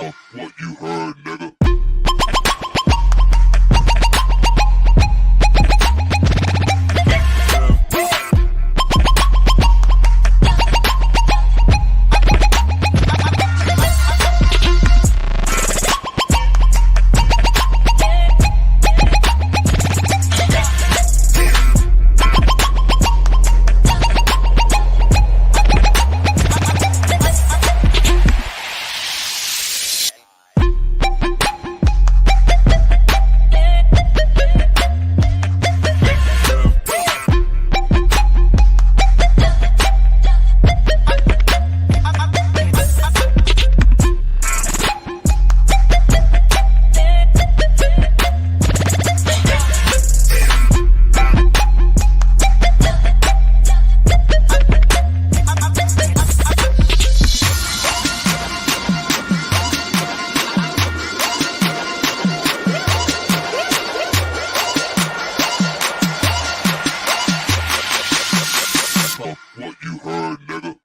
What you heard, nigga? What you heard, nigga?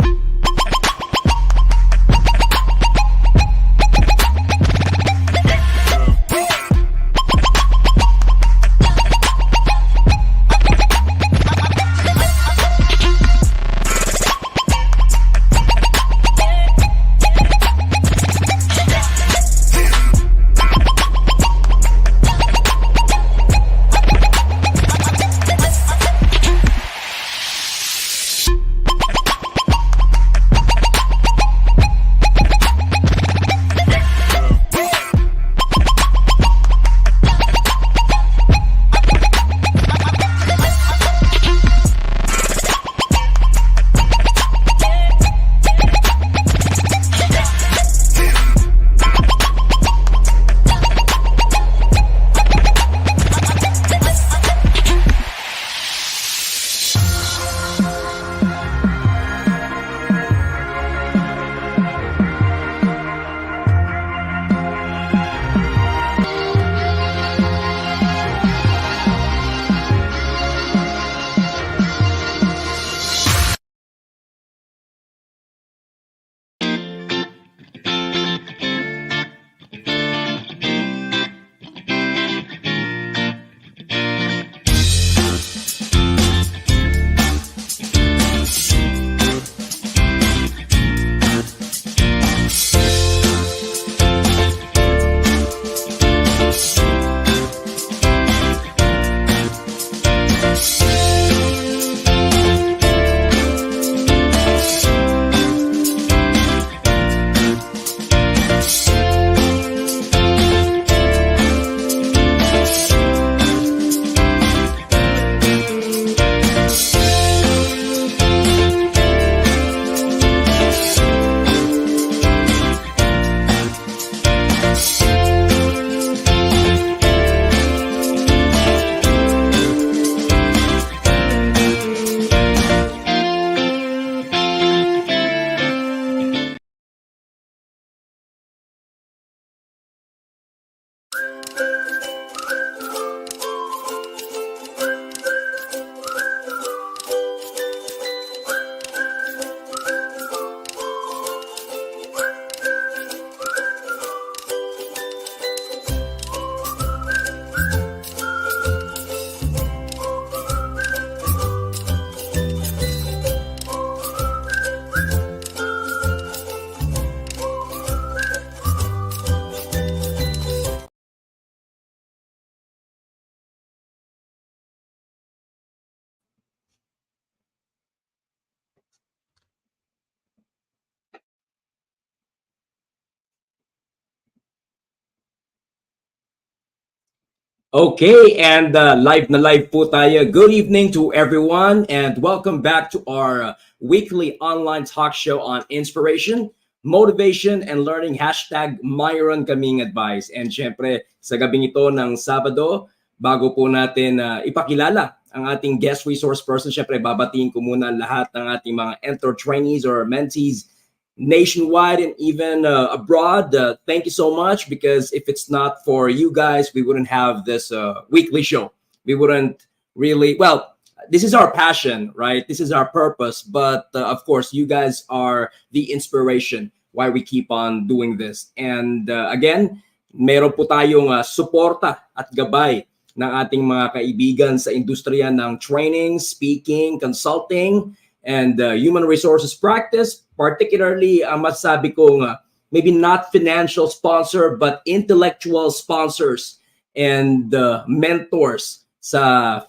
Okay, and live na live po tayo. Good evening to everyone and welcome back to our weekly online talk show on inspiration, motivation, and learning. Hashtag Myron Kaming Advice. And syempre, sa gabing ito ng Sabado, bago po natin ipakilala ang ating guest resource person, syempre babatiin ko muna lahat ng ating mga Mentor trainees or mentees nationwide and even abroad. Thank you so much, because if it's not for you guys, we wouldn't have this weekly show. We wouldn't really, well, this is our passion, right? This is our purpose. But of course, you guys are the inspiration. why we keep on doing this. And again, meron po tayong suporta at gabay ng ating mga kaibigan sa industriya ng training, speaking, consulting, and human resources practice. Particularly, ang masasabi kong maybe not financial sponsor, but intellectual sponsors and mentors sa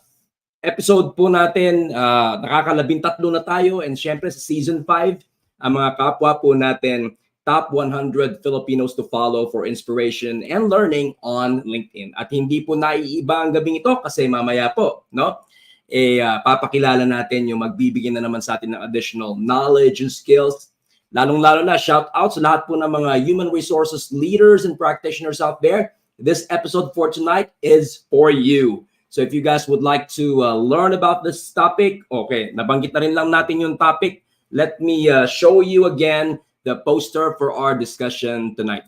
episode po natin. Nakakalabintatlo na tayo, and syempre sa season 5, ang mga kapwa po natin, top 100 Filipinos to follow for inspiration and learning on LinkedIn. At hindi po naiiba ang gabing ito kasi mamaya po, no? Papakilala natin yung magbibigay na naman sa atin ng additional knowledge and skills. Lalong-lalo na, shout out sa lahat po ng mga human resources leaders and practitioners out there. This episode for tonight is for you. So if you guys would like to learn about this topic, okay, nabanggit na rin lang natin yung topic. Let me show you again the poster for our discussion tonight.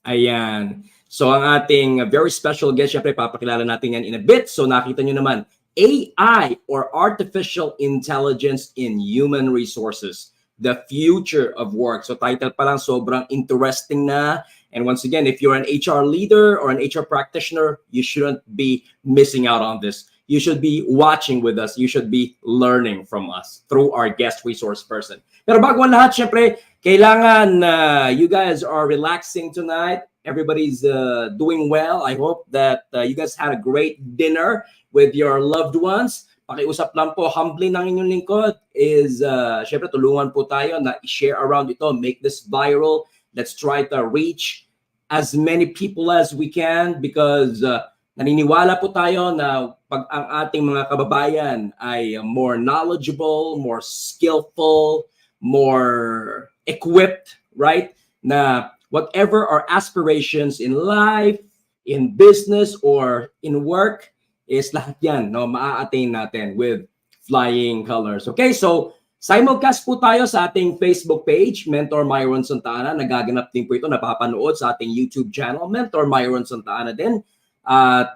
Ayan. So ang ating very special guest, syempre papakilala natin yan in a bit. So nakita nyo naman, AI or Artificial Intelligence in Human Resources, the future of work. So title pa lang, sobrang interesting na. And once again, if you're an HR leader or an HR practitioner, you shouldn't be missing out on this. You should be watching with us. You should be learning from us through our guest resource person. Pero bago ang lahat, syempre, kailangan you guys are relaxing tonight. Everybody's doing well. I hope that you guys had a great dinner with your loved ones. Pakiusap lang po, humbly ng inyong lingkod is, syempre, tulungan po tayo na i-share around ito, make this viral. Let's try to reach as many people as we can because naniniwala po tayo na pag ang ating mga kababayan ay more knowledgeable, more skillful, more equipped, right? Na whatever our aspirations in life, in business, or in work, is lahat yan, no, maa-attain natin with flying colors. Okay, so simulcast po tayo sa ating Facebook page, Mentor Myron Sta. Nagaganap din po ito, napapanood sa ating YouTube channel, Mentor Myron Sta din. At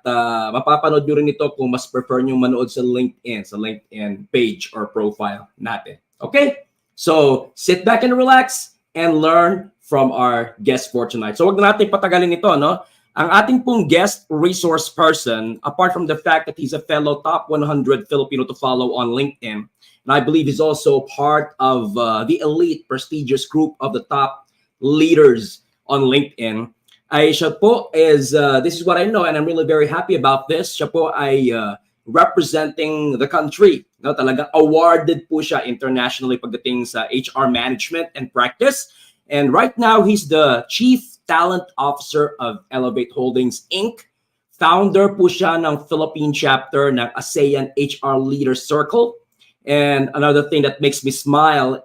mapapanood nyo rin ito kung mas prefer nyo manood sa LinkedIn page or profile natin. Okay? So, sit back and relax and learn from our guest for tonight. So, wag na natin patagalin ito, no? Ang ating pong guest resource person, apart from the fact that he's a fellow top 100 Filipino to follow on LinkedIn, and I believe he's also part of the elite prestigious group of the top leaders on LinkedIn, ay siya po is, this is what I know and I'm really very happy about this, siya po ay representing the country. No, talaga awarded po siya internationally pagdating sa HR management and practice. And right now, he's the Chief Talent Officer of Elevate Holdings, Inc. Founder po siya ng Philippine chapter ng ASEAN HR Leaders Circle. And another thing that makes me smile,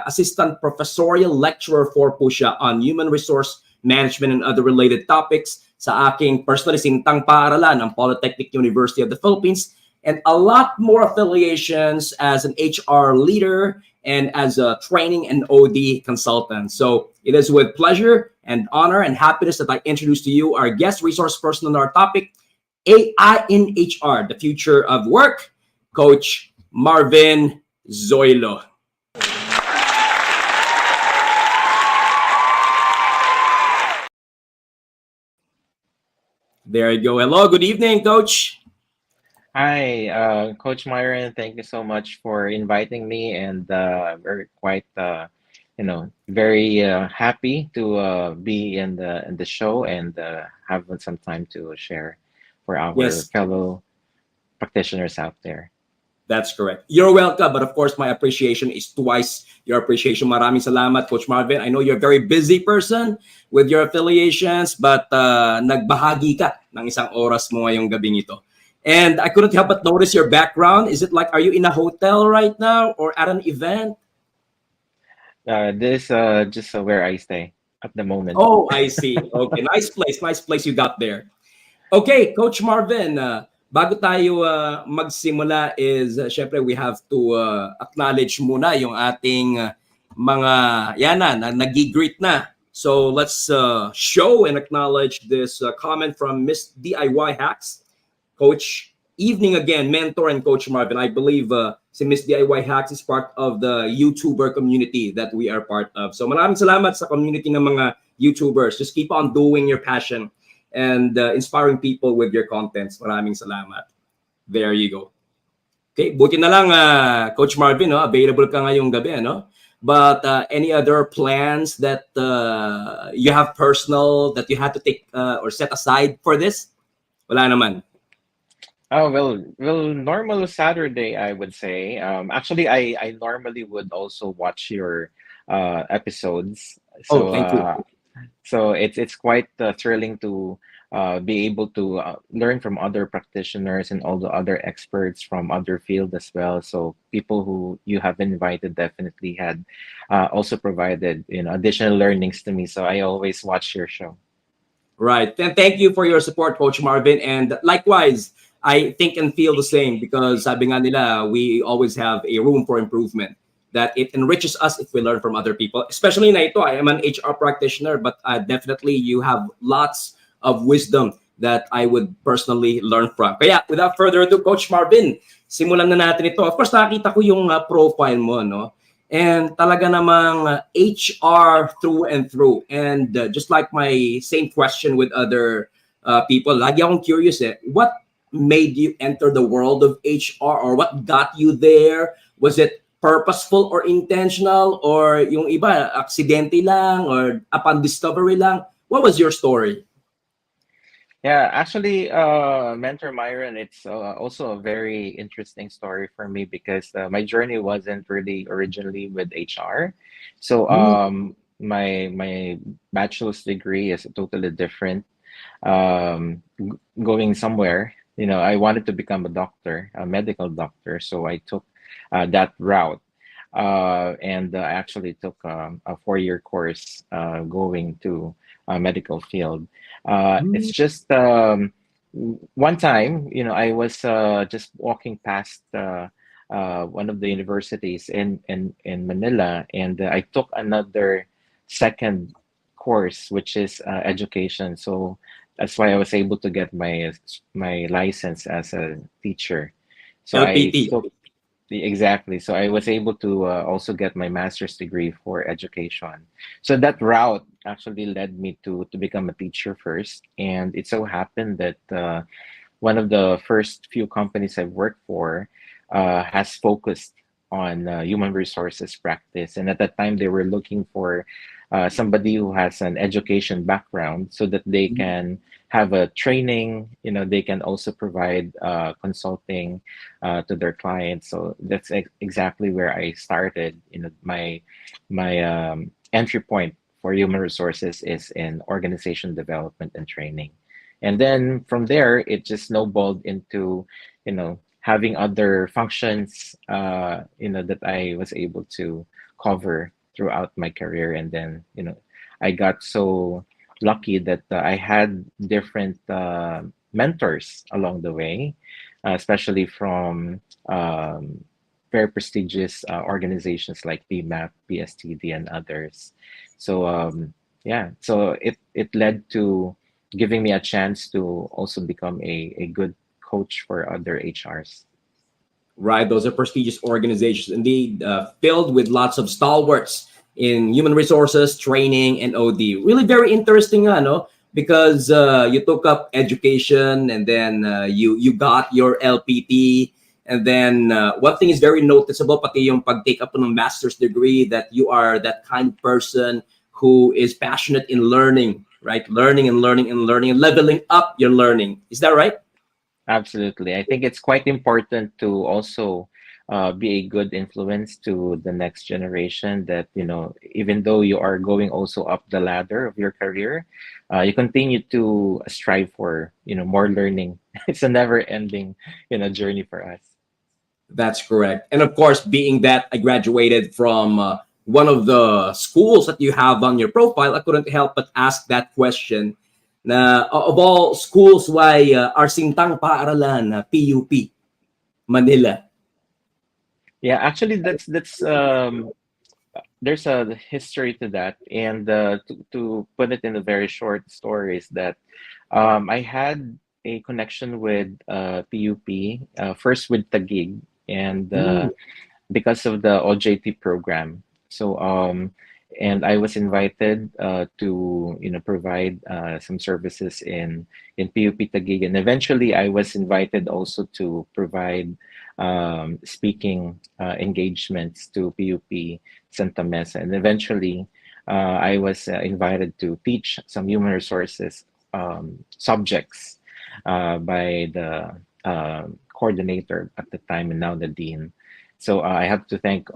assistant professorial lecturer for po siya on human resource management and other related topics sa aking personally sintang paaralan ng Polytechnic University of the Philippines, and a lot more affiliations as an HR leader and as a training and OD consultant. So it is with pleasure and honor and happiness that I introduce to you our guest resource person on our topic, AI in HR, the future of work, Coach Marvin Zoilo. There you go. Hello, good evening, Coach. Hi, Coach Myron. Thank you so much for inviting me, and very quite, very happy to be in the show and have some time to share for our Yes. fellow practitioners out there. That's correct. You're welcome, but of course, my appreciation is twice your appreciation. Maraming salamat, Coach Marvin. I know you're a very busy person with your affiliations, but nagbahagi ka ng isang oras mo ngayong gabing ito. And I couldn't help but notice your background. Is it like, are you in a hotel right now or at an event? This just where I stay at the moment. Oh, I see. Okay, nice place you got there. Okay, Coach Marvin, bago tayo magsimula is, syempre we have to acknowledge muna yung ating mga, yan na, nag-greet na. So let's show and acknowledge this comment from Miss DIY Hacks. Coach evening again, Mentor and Coach Marvin. I believe si Miss DIY Hacks is part of the YouTuber community that we are part of. So maraming salamat sa community ng mga YouTubers. Just keep on doing your passion and inspiring people with your contents. Maraming salamat. There you go. Okay, buti na lang Coach Marvin, no? Available ka ngayong gabi, no? But any other plans that you have personal that you had to take or set aside for this? Wala naman. Oh, well, normal Saturday, I would say. Actually, I normally would also watch your episodes. Oh, So thank you. it's quite thrilling to be able to learn from other practitioners and all the other experts from other field as well. So people who you have invited definitely had also provided additional learnings to me. So I always watch your show. Right. And thank you for your support, Coach Marvin. And likewise, I think and feel the same because sabi nga nila, we always have a room for improvement. That it enriches us if we learn from other people. Especially na ito, I am an HR practitioner, but definitely you have lots of wisdom that I would personally learn from. Kaya without further ado, Coach Marvin, simulan na natin ito. Of course, nakita ko yung profile mo, no? And talaga namang HR through and through. And just like my same question with other people, lagi akong curious what made you enter the world of HR or what got you there? Was it purposeful or intentional or yung iba, aksidente lang or upon discovery lang? What was your story? Yeah, actually, Mentor Myron, it's also a very interesting story for me because my journey wasn't really originally with HR. So my bachelor's degree is totally different. Going somewhere, I wanted to become a doctor, a medical doctor. So I took that route. And I actually took a 4-year course going to a medical field. It's just one time, I was just walking past one of the universities in Manila, and I took another second course, which is education. So that's why I was able to get my license as a teacher. So I LPT. took exactly. So I was able to also get my master's degree for education. So that route actually led me to become a teacher first. And it so happened that one of the first few companies I've worked for has focused on human resources practice. And at that time, they were looking for somebody who has an education background so that they can have a training, they can also provide consulting to their clients. So that's exactly where I started. My entry point for human resources is in organization development and training. And then from there, it just snowballed into, having other functions, that I was able to cover throughout my career. And then, I got so lucky that I had different mentors along the way, especially from very prestigious organizations like PMAP, PSTD, and others. So yeah, so it led to giving me a chance to also become a good coach for other HRs. Right, those are prestigious organizations indeed, filled with lots of stalwarts in human resources, training, and OD. Really very interesting, no? Because you took up education and then you got your LPT. And then one thing is very noticeable, pati yung pag-take up ng master's degree, that you are that kind of person who is passionate in learning, right? Learning and learning and learning and leveling up your learning. Is that right? Absolutely. I think it's quite important to also be a good influence to the next generation that, even though you are going also up the ladder of your career, you continue to strive for, more learning. It's a never ending, journey for us. That's correct. And of course, being that I graduated from one of the schools that you have on your profile, I couldn't help but ask that question. Na of all schools, why our Sintang Paaralan, PUP, Manila? Yeah, actually, that's there's a history to that, and to put it in a very short story is that I had a connection with PUP, first with Taguig, and Mm, because of the OJT program. So, and I was invited to, provide some services in PUP Taguig, and eventually I was invited also to provide speaking engagements to PUP Santa Mesa, and eventually I was invited to teach some human resources subjects by the coordinator at the time, and now the dean. So I have to thank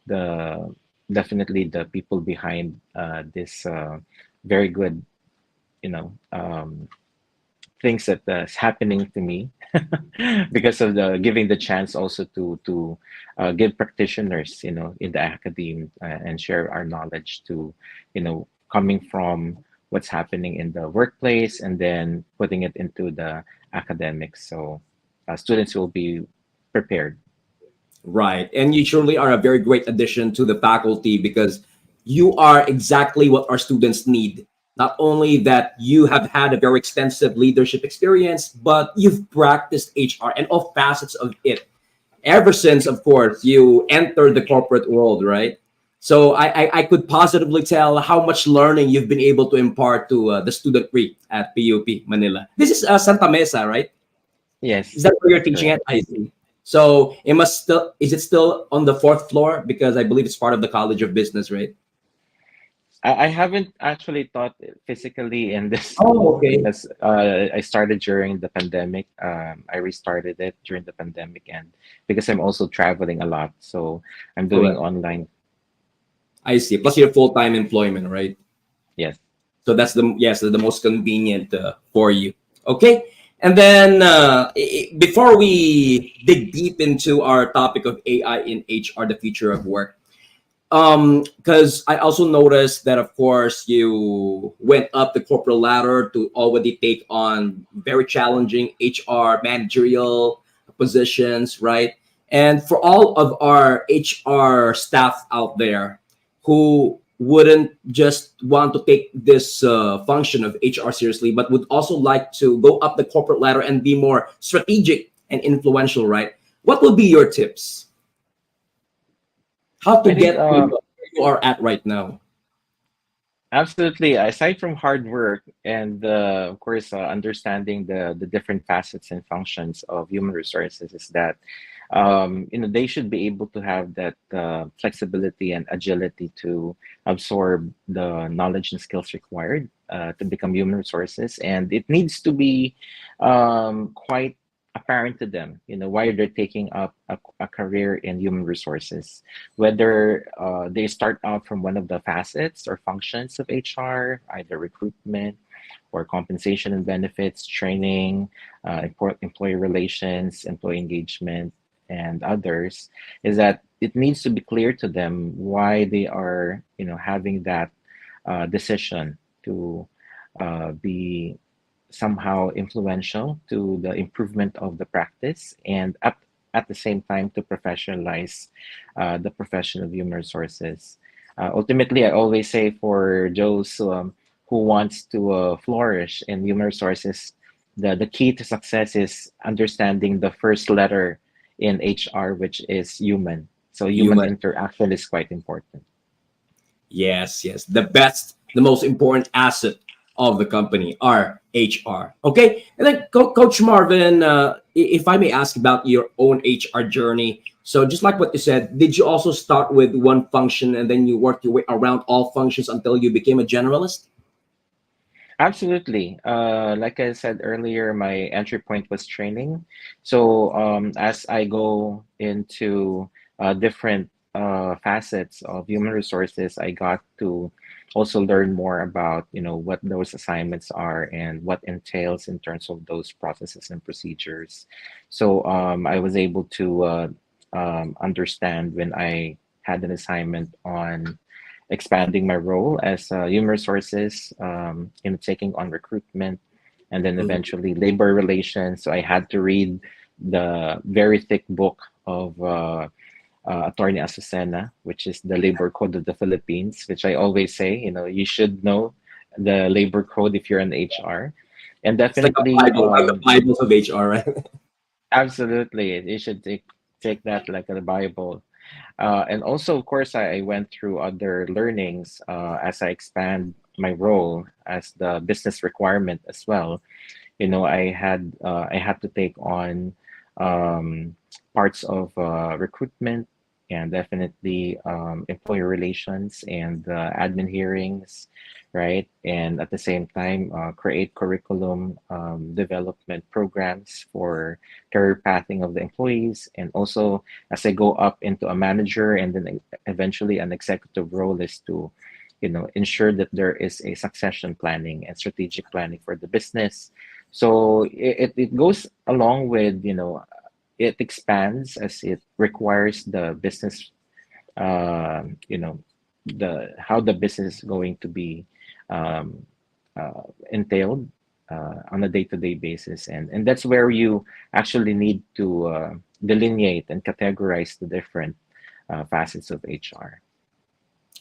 the definitely the people behind this very good, you know, things that is happening to me because of the giving the chance also to give practitioners, in the academe and share our knowledge to, coming from what's happening in the workplace and then putting it into the academics. So students will be prepared. right. And you surely are a very great addition to the faculty because you are exactly what our students need. Not only that you have had a very extensive leadership experience, but you've practiced HR and all facets of it ever since, of course, you entered the corporate world, right? So I could positively tell how much learning you've been able to impart to the student re at PUP Manila. This is Santa Mesa, right? Yes, Is that where you're that's teaching correct. at? I see. So it must still is it still on the fourth floor because I believe it's part of the College of Business, right? I haven't actually taught physically in this Oh, school okay. because I started during the pandemic. I restarted it during the pandemic, and because I'm also traveling a lot, so I'm doing Correct. online. I see. Plus your full time employment, right? Yes, So that's the most convenient for you. Okay, and then before we dig deep into our topic of AI in HR, the future of work, because I also noticed that of course you went up the corporate ladder to already take on very challenging HR managerial positions, right? And for all of our HR staff out there who wouldn't just want to take this function of HR seriously, but would also like to go up the corporate ladder and be more strategic and influential, right? What would be your tips? How to I think get to where you are at right now? absolutely. Aside from hard work and of course understanding the different facets and functions of human resources, is that they should be able to have that flexibility and agility to absorb the knowledge and skills required to become human resources, and it needs to be quite apparent to them, why they're taking up a career in human resources, whether they start out from one of the facets or functions of HR, either recruitment or compensation and benefits, training, employee relations, employee engagement, and others, is that it needs to be clear to them why they are, having that decision to be somehow influential to the improvement of the practice, and at the same time to professionalize the profession of human resources. Ultimately, I always say for those who wants to flourish in human resources, the key to success is understanding the first letter in HR, which is human. So human Human. interaction is quite important. Yes, yes. The best, the most important asset of the company are HR. Okay. And then Coach Marvin, if I may ask about your own HR journey. So just like what you said, did you also start with one function and then you worked your way around all functions until you became a generalist? Absolutely. Like I said earlier, my entry point was training. So as I go into different facets of human resources, I got to also learn more about, what those assignments are and what entails in terms of those processes and procedures. So I was able to understand when I had an assignment on expanding my role as human resources, taking on recruitment, and then Mhm. eventually labor relations. So I had to read the very thick book of Attorney Azucena, which is the Labor Code of the Philippines, which I always say, you should know the labor code if you're in HR. And It's like a definitely, Bible, like the Bibles of HR, right? absolutely, you should take that like a Bible. And also, of course, I went through other learnings as I expand my role as the business requirement as well. I had to take on um, parts of recruitment and definitely employer relations and admin hearings, right? And at the same time, create curriculum development programs for career pathing of the employees. And also, as I go up into a manager and then eventually an executive role, is to ensure that there is a succession planning and strategic planning for the business. So it goes along with, it expands as it requires the business, you know, the how the business is going to be um, entailed on a day-to-day basis, and that's where you actually need to delineate and categorize the different facets of HR.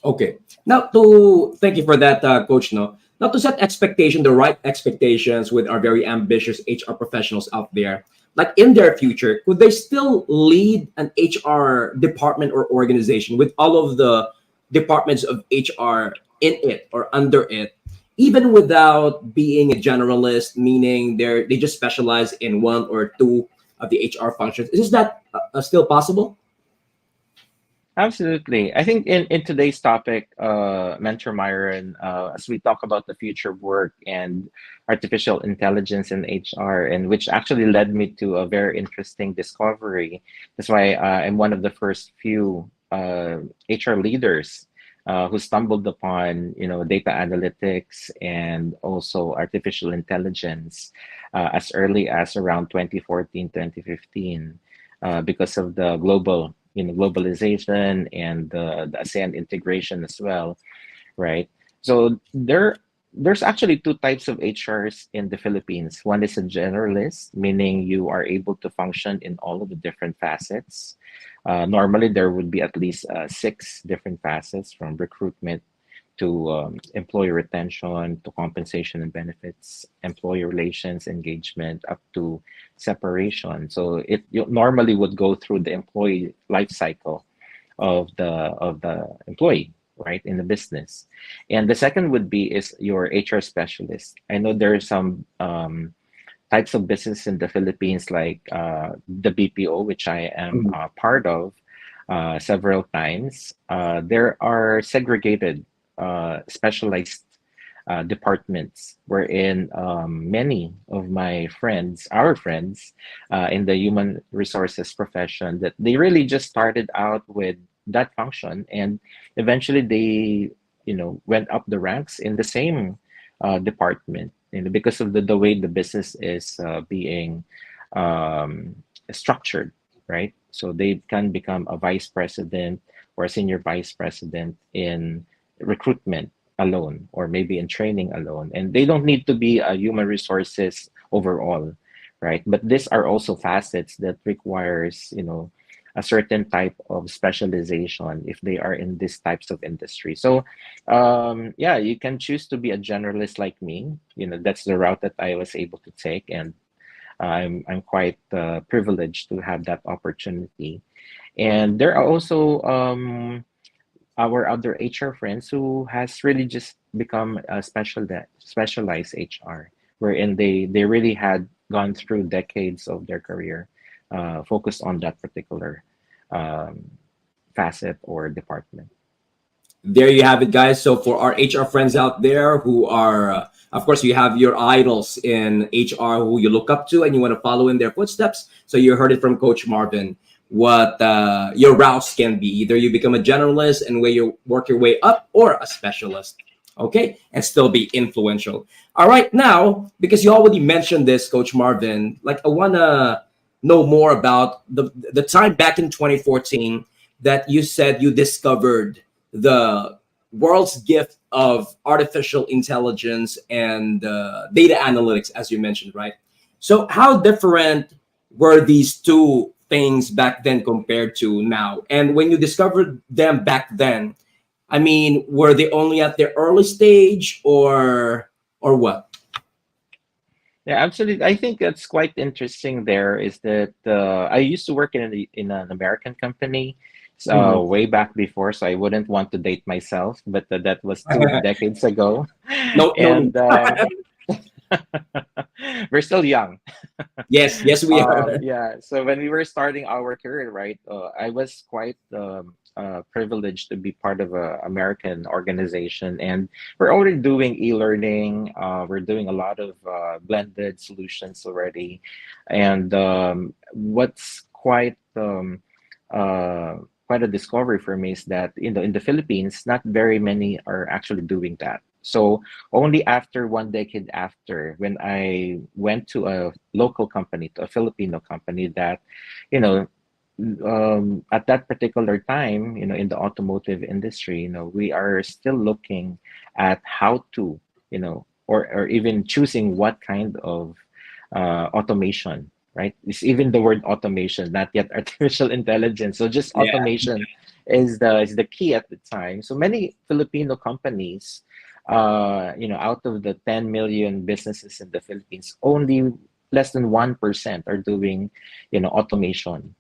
Okay. Now to thank you for that, Coach. No, now to set expectation, the right expectations with our very ambitious HR professionals out there, like in their future, could they still lead an HR department or organization with all of the departments of HR in it or under it, even without being a generalist, meaning they just specialize in one or two of the HR functions? Is that still possible? Absolutely. I think in today's topic, Mentor Myron, as we talk about the future of work and artificial intelligence in HR, and which actually led me to a very interesting discovery. That's why I'm one of the first few HR leaders who stumbled upon, data analytics and also artificial intelligence as early as around 2014, 2015, because of the globalization and the ASEAN integration as well, right? So there's actually two types of HRs in the Philippines. One is a generalist, meaning you are able to function in all of the different facets. Normally, there would be at least six different facets, from recruitment to employee retention, to compensation and benefits, employee relations, engagement, up to separation. So you normally would go through the employee life cycle of the employee, right, in the business. And the second would be is your HR specialist. I know there are some types of business in the Philippines, like the BPO, which I am part of several times. There are segregated, specialized departments wherein many of my friends, our friends in the human resources profession, that they really just started out with that function, and eventually they, went up the ranks in the same department, because of the way the business is being um, structured, right? So they can become a vice president or a senior vice president in recruitment alone, or maybe in training alone, and they don't need to be a human resources overall, right? But these are also facets that requires, a certain type of specialization if they are in these types of industry. So yeah, you can choose to be a generalist like me. That's the route that I was able to take, and I'm quite privileged to have that opportunity. And there are also our other HR friends who has really just become a specialized HR, wherein they really had gone through decades of their career focused on that particular um, facet or department. There you have it, guys. So for our HR friends out there who are, of course, you have your idols in HR who you look up to and you want to follow in their footsteps. So you heard it from Coach Marvin what your routes can be. Either you become a generalist and where you work your way up, or a specialist. Okay, and still be influential. All right, now because you already mentioned this, Coach Marvin, like I wanna know more about the time back in 2014 that you said you discovered the world's gift of artificial intelligence and data analytics, as you mentioned, right? So, how different were these two things back then compared to now? And when you discovered them back then, I mean, were they only at their early stage, or what? Yeah, absolutely. I think that's quite interesting. There is that I used to work in an American company, so Mhm. way back before. So I wouldn't want to date myself, but that was 2 decades ago, No, no need. and we're still young. Yes, yes, we are. Yeah, so when we were starting our career, right, I was quite privileged to be part of a American organization, and we're already doing e-learning. We're doing a lot of blended solutions already, and what's uh, quite a discovery for me is that in the Philippines, not very many are actually doing that. So only after 1 decade after, when I went to a local company, to a Filipino company, that you know at that particular time, in the automotive industry, we are still looking at how to, or even choosing what kind of automation, right? It's even the word automation, not yet artificial intelligence. So just Yeah, automation is the key at the time. So many Filipino companies, out of the 10 million businesses in the Philippines, only less than 1% are doing, automation.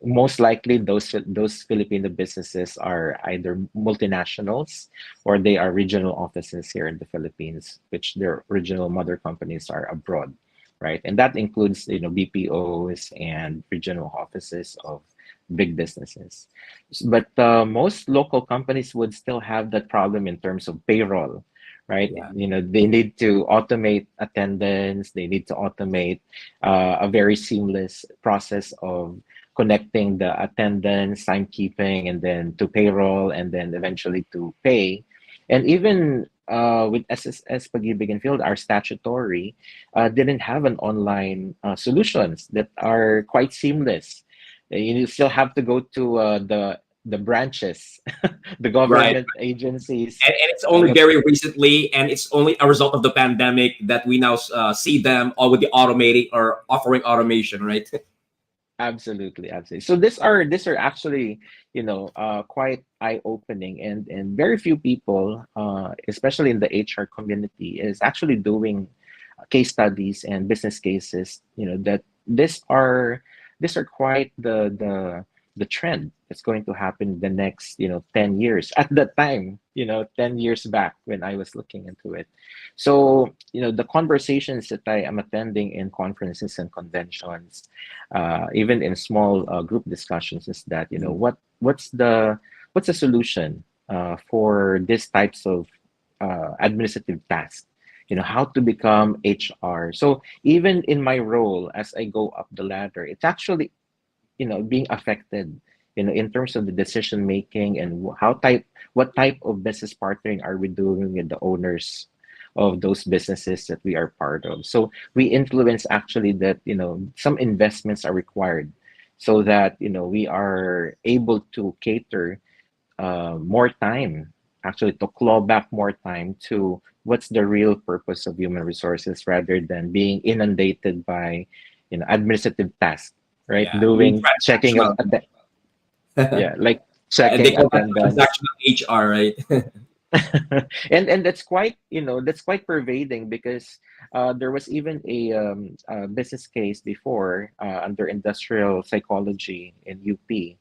Most likely those Filipino businesses are either multinationals or they are regional offices here in the Philippines, which their original mother companies are abroad, right? And that includes BPOs and regional offices of big businesses. But most local companies would still have that problem in terms of payroll, right? yeah, They need to automate attendance. They need to automate a very seamless process of connecting the attendance, timekeeping, and then to payroll, and then eventually to pay. And even with SSS Pag-ibig and Field, our statutory didn't have an online solutions that are quite seamless. You still have to go to the branches, the right. government agencies. And it's only Kind of. very recently, and it's only a result of the pandemic that we now see them all with the automating or offering automation, right? Absolutely, absolutely. So these are actually, quite eye-opening, and very few people, especially in the HR community, is actually doing case studies and business cases. That these are quite the trend that's going to happen the next 10 years. At that time, 10 years back when I was looking into it. So the conversations that I am attending in conferences and conventions, even in small group discussions, is that what's the solution for these types of administrative tasks, how to become HR. So even in my role as I go up the ladder, it's actually being affected, in terms of the decision making, and what type of business partnering are we doing with the owners of those businesses that we are part of. So we influence actually that some investments are required, so that we are able to cater more time, actually to claw back more time to what's the real purpose of human resources, rather than being inundated by administrative tasks, right? Yeah, being Doing checking transactional. yeah, like They checking call that attendance. transactional HR, right? And that's quite pervading, because there was even a business case before, under industrial psychology in UP.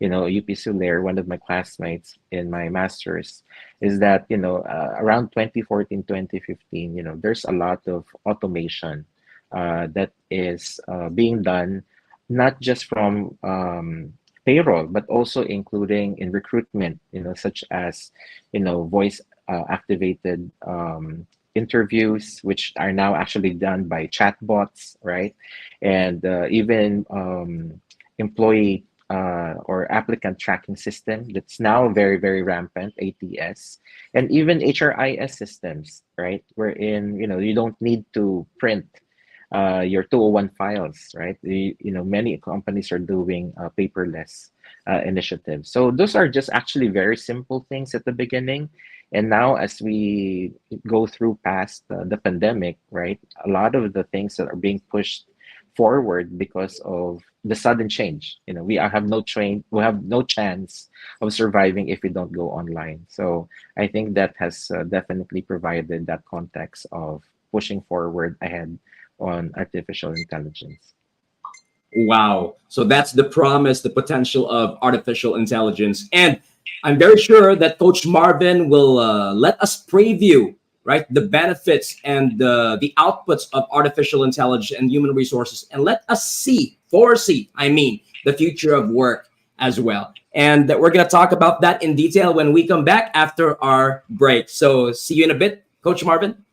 UP Suler, one of my classmates in my master's, is that around 2014, 2015, there's a lot of automation that is being done, not just from payroll, but also including in recruitment, such as voice activated interviews, which are now actually done by chatbots, right? And even employee or applicant tracking system that's now very, very rampant, ATS, and even HRIS systems, right? Wherein, you don't need to print your 201 files, right? Many companies are doing paperless initiatives. So those are just actually very simple things at the beginning. And now, as we go through past the pandemic, right, a lot of the things that are being pushed forward because of the sudden change. We have no chance of surviving if we don't go online. So I think that has definitely provided that context of pushing forward ahead on artificial intelligence. Wow. So that's the promise, the potential of artificial intelligence. And I'm very sure that Coach Marvin will let us preview, right, the benefits and the outputs of artificial intelligence and human resources, and let us foresee, the future of work as well. And we're going to talk about that in detail when we come back after our break. So see you in a bit, Coach Marvin.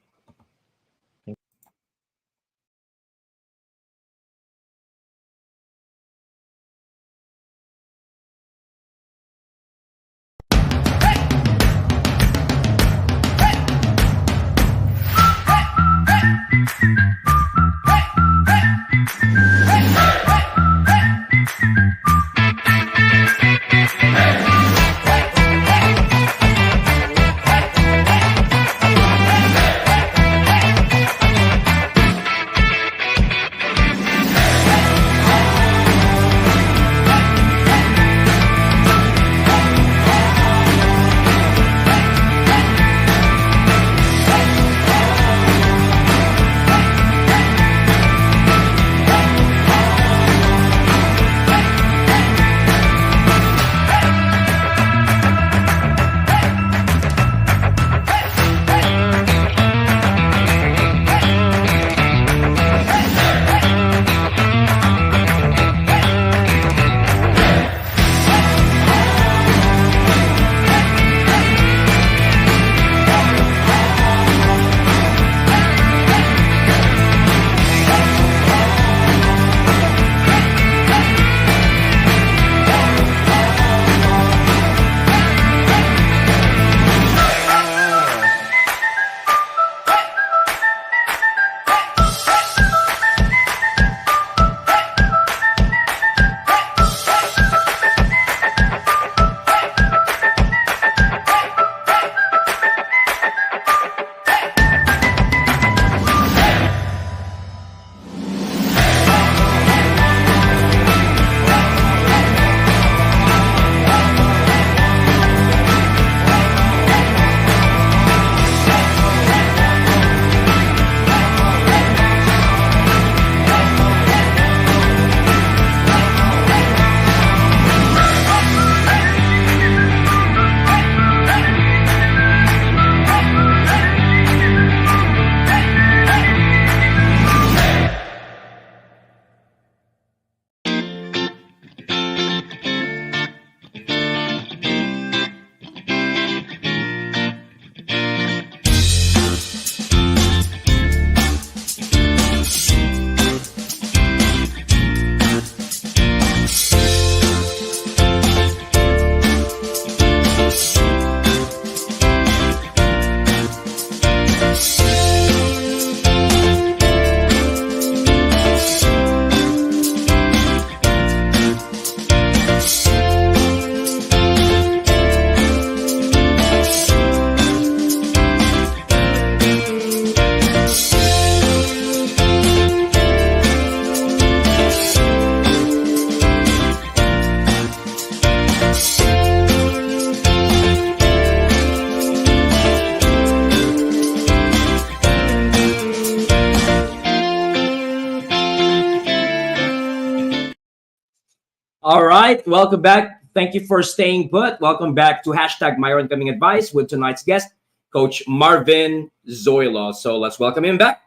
All right, welcome back. Thank you for staying put. Welcome back to hashtag Myron Coming Advice with tonight's guest, Coach Marvin Zoilo. So let's welcome him back.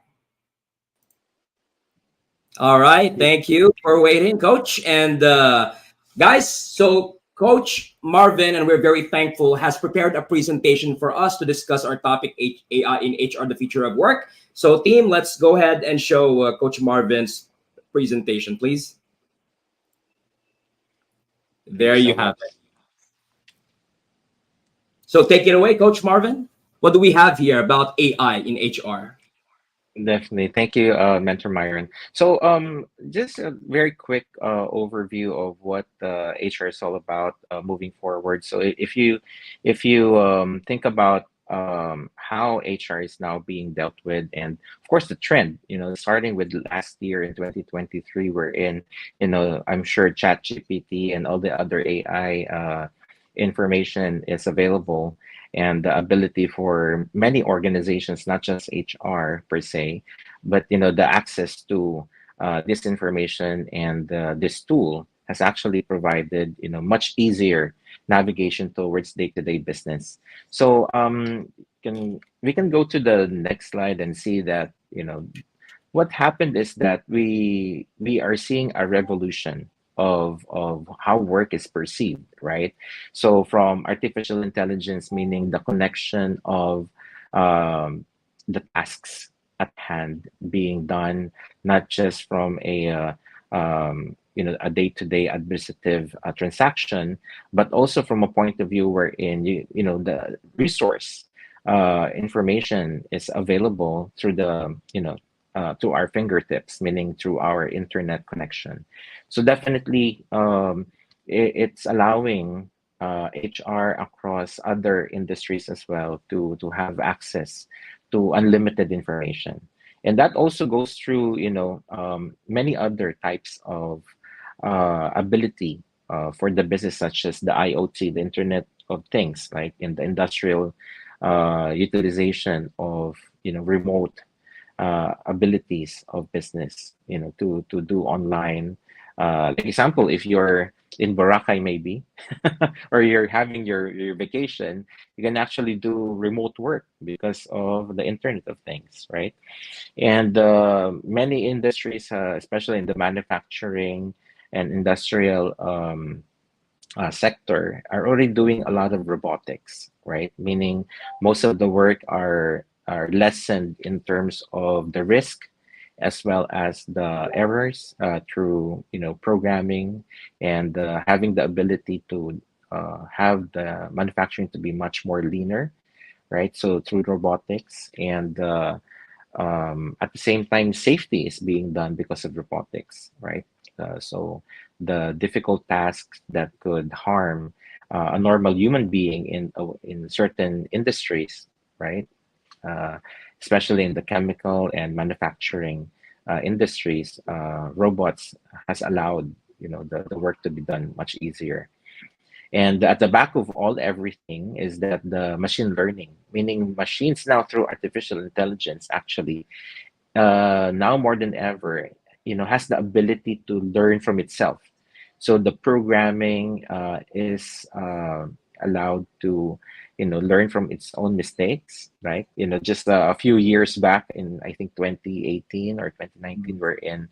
All right, thank you for waiting, Coach. And guys, so Coach Marvin, and we're very thankful, has prepared a presentation for us to discuss our topic, AI in HR, the future of work. So team, let's go ahead and show Coach Marvin's presentation, please. There you So have much. it. So take it away, Coach Marvin. What do we have here about AI in HR? Definitely. Thank you, Mentor Myron. So, just a very quick overview of what HR is all about moving forward. So, if you think about how HR is now being dealt with, and of course the trend, starting with last year in 2023, we're in, I'm sure ChatGPT and all the other AI information is available, and the ability for many organizations, not just HR per se, but the access to this information and this tool has actually provided much easier navigation towards day-to-day business. So we can go to the next slide and see that what happened is that we are seeing a revolution of how work is perceived, right? So from artificial intelligence, meaning the connection of um, the tasks at hand being done not just from a day-to-day administrative transaction, but also from a point of view wherein the resource information is available through the to our fingertips, meaning through our internet connection. So definitely, it's allowing HR across other industries as well to have access to unlimited information, and that also goes through many other types of ability for the business, such as the IoT, the Internet of Things, like in the industrial utilization of remote abilities of business, to do online. Like example, if you're in Boracay maybe, or you're having your vacation, you can actually do remote work because of the Internet of Things, right? And many industries, especially in the manufacturing and industrial sector, are already doing a lot of robotics, right? Meaning most of the work are lessened in terms of the risk as well as the errors through programming and having the ability to have the manufacturing to be much more leaner, right? So through robotics and at the same time, safety is being done because of robotics, right? So the difficult tasks that could harm a normal human being in certain industries, right? Uh, Especially in the chemical and manufacturing industries, robots has allowed the work to be done much easier. And at the back of all everything is that the machine learning, meaning machines now through artificial intelligence actually now more than ever, has the ability to learn from itself. So the programming is allowed to, learn from its own mistakes, right? Just a few years back in, I think, 2018 or 2019, we're in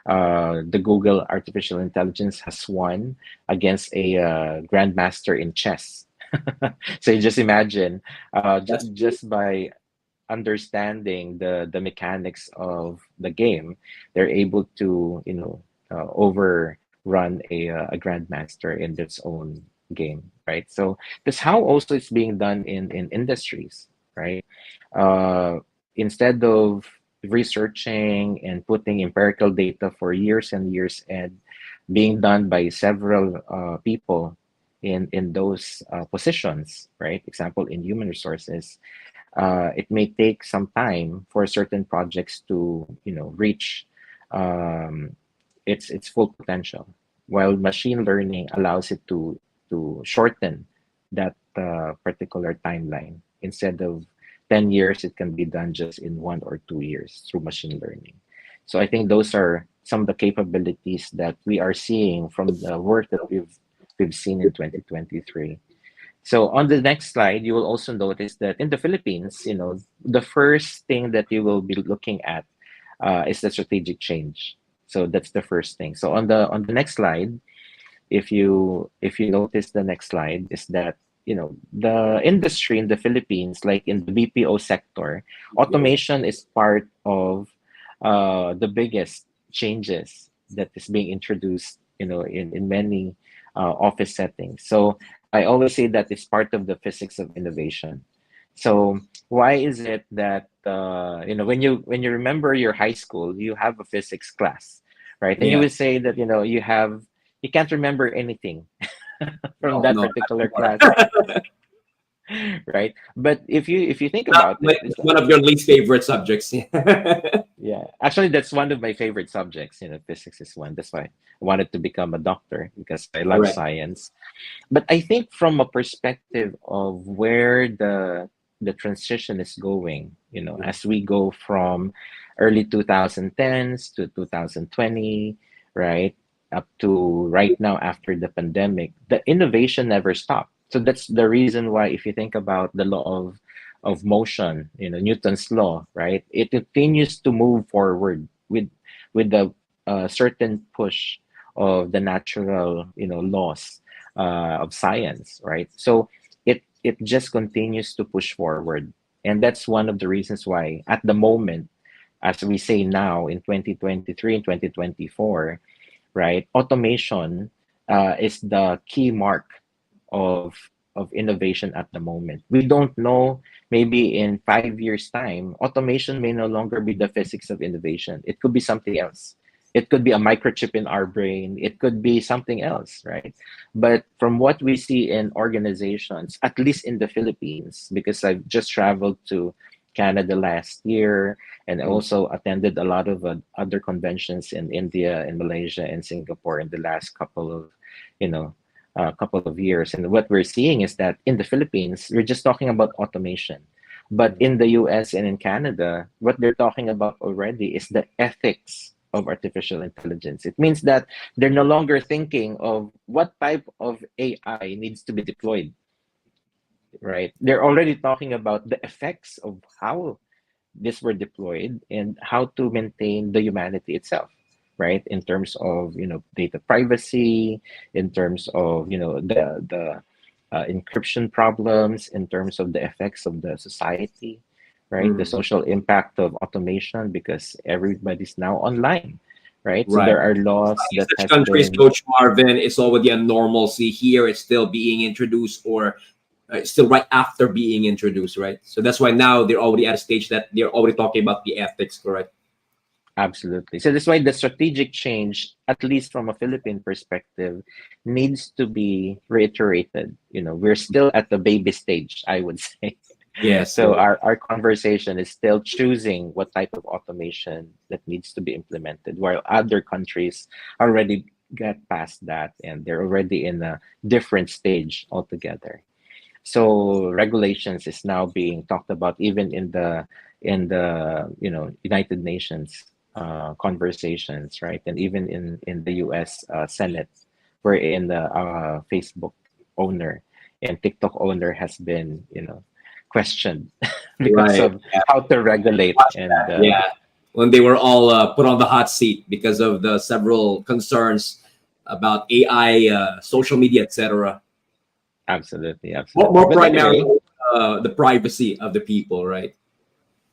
the Google artificial intelligence has won against a grandmaster in chess. So you just imagine, That's just by understanding the mechanics of the game, they're able to overrun a grandmaster in its own game, right? So that's how also it's being done in industries, right? Uh, Instead of researching and putting empirical data for years and years and being done by several people in those positions, right? Example, in human resources, it may take some time for certain projects to reach um, its full potential, while machine learning allows it to shorten that particular timeline. Instead of 10 years, it can be done just in 1 or 2 years through machine learning. So I think those are some of the capabilities that we are seeing from the work that we've seen in 2023. So on the next slide, you will also notice that in the Philippines, the first thing that you will be looking at is the strategic change. So that's the first thing. So on the next slide, if you notice the next slide, is that the industry in the Philippines, like in the BPO sector, automation is part of the biggest changes that is being introduced, in many office settings. So I always say that it's part of the physics of innovation. So why is it that when you remember your high school, you have a physics class, right? And you yeah. will say that you can't remember anything from No, that no, not particular anymore. class, right? But if you think about it, It's one of your least favorite subjects. yeah, actually, that's one of my favorite subjects. Physics is one. That's why I wanted to become a doctor, because I love Correct. science. But I think from a perspective of where the transition is going, as we go from early 2010s to 2020, right? Up to right now after the pandemic, the innovation never stopped. So that's the reason why, if you think about the law of motion, Newton's law, right? It continues to move forward with the certain push of the natural, laws of science, right? So it just continues to push forward, and that's one of the reasons why, at the moment, as we say now in 2023 and 2024, right? Automation is the key mark of innovation at the moment. We don't know, maybe in 5 years' time, automation may no longer be the physics of innovation. It could be something else. It could be a microchip in our brain. It could be something else, right? But from what we see in organizations, at least in the Philippines, because I've just traveled to Canada last year, and I also attended a lot of other conventions in India and Malaysia and Singapore in the last you know, couple of years. And what we're seeing is that in the Philippines, we're just talking about automation. But in the US and in Canada, what they're talking about already is the ethics of artificial intelligence. It means that they're no longer thinking of what type of AI needs to be deployed, right? They're already talking about the effects of how this were deployed and how to maintain the humanity itself, right? In terms of data privacy, in terms of the encryption problems, in terms of the effects of the society, right? The social impact of automation, because everybody's now online, right? So Right. there are laws In that such has countries, been Coach Marvin, it's already a normalcy. Here, it's still being introduced, or still right after being introduced, right? So that's why now they're already at a stage that they're already talking about the ethics, correct? absolutely. So that's why the strategic change, at least from a Philippine perspective, needs to be reiterated. We're still at the baby stage, I would say. Yes. So our conversation is still choosing what type of automation that needs to be implemented, while other countries already get past that and they're already in a different stage altogether. So regulations is now being talked about even in the United Nations conversations, right? And even in the U.S. Senate, wherein the Facebook owner and TikTok owner has been questioned because right. of how to regulate and Yeah. When they were all put on the hot seat because of the several concerns about AI, social media, etc. absolutely, More, absolutely. more But anyway, primarily the privacy of the people, right?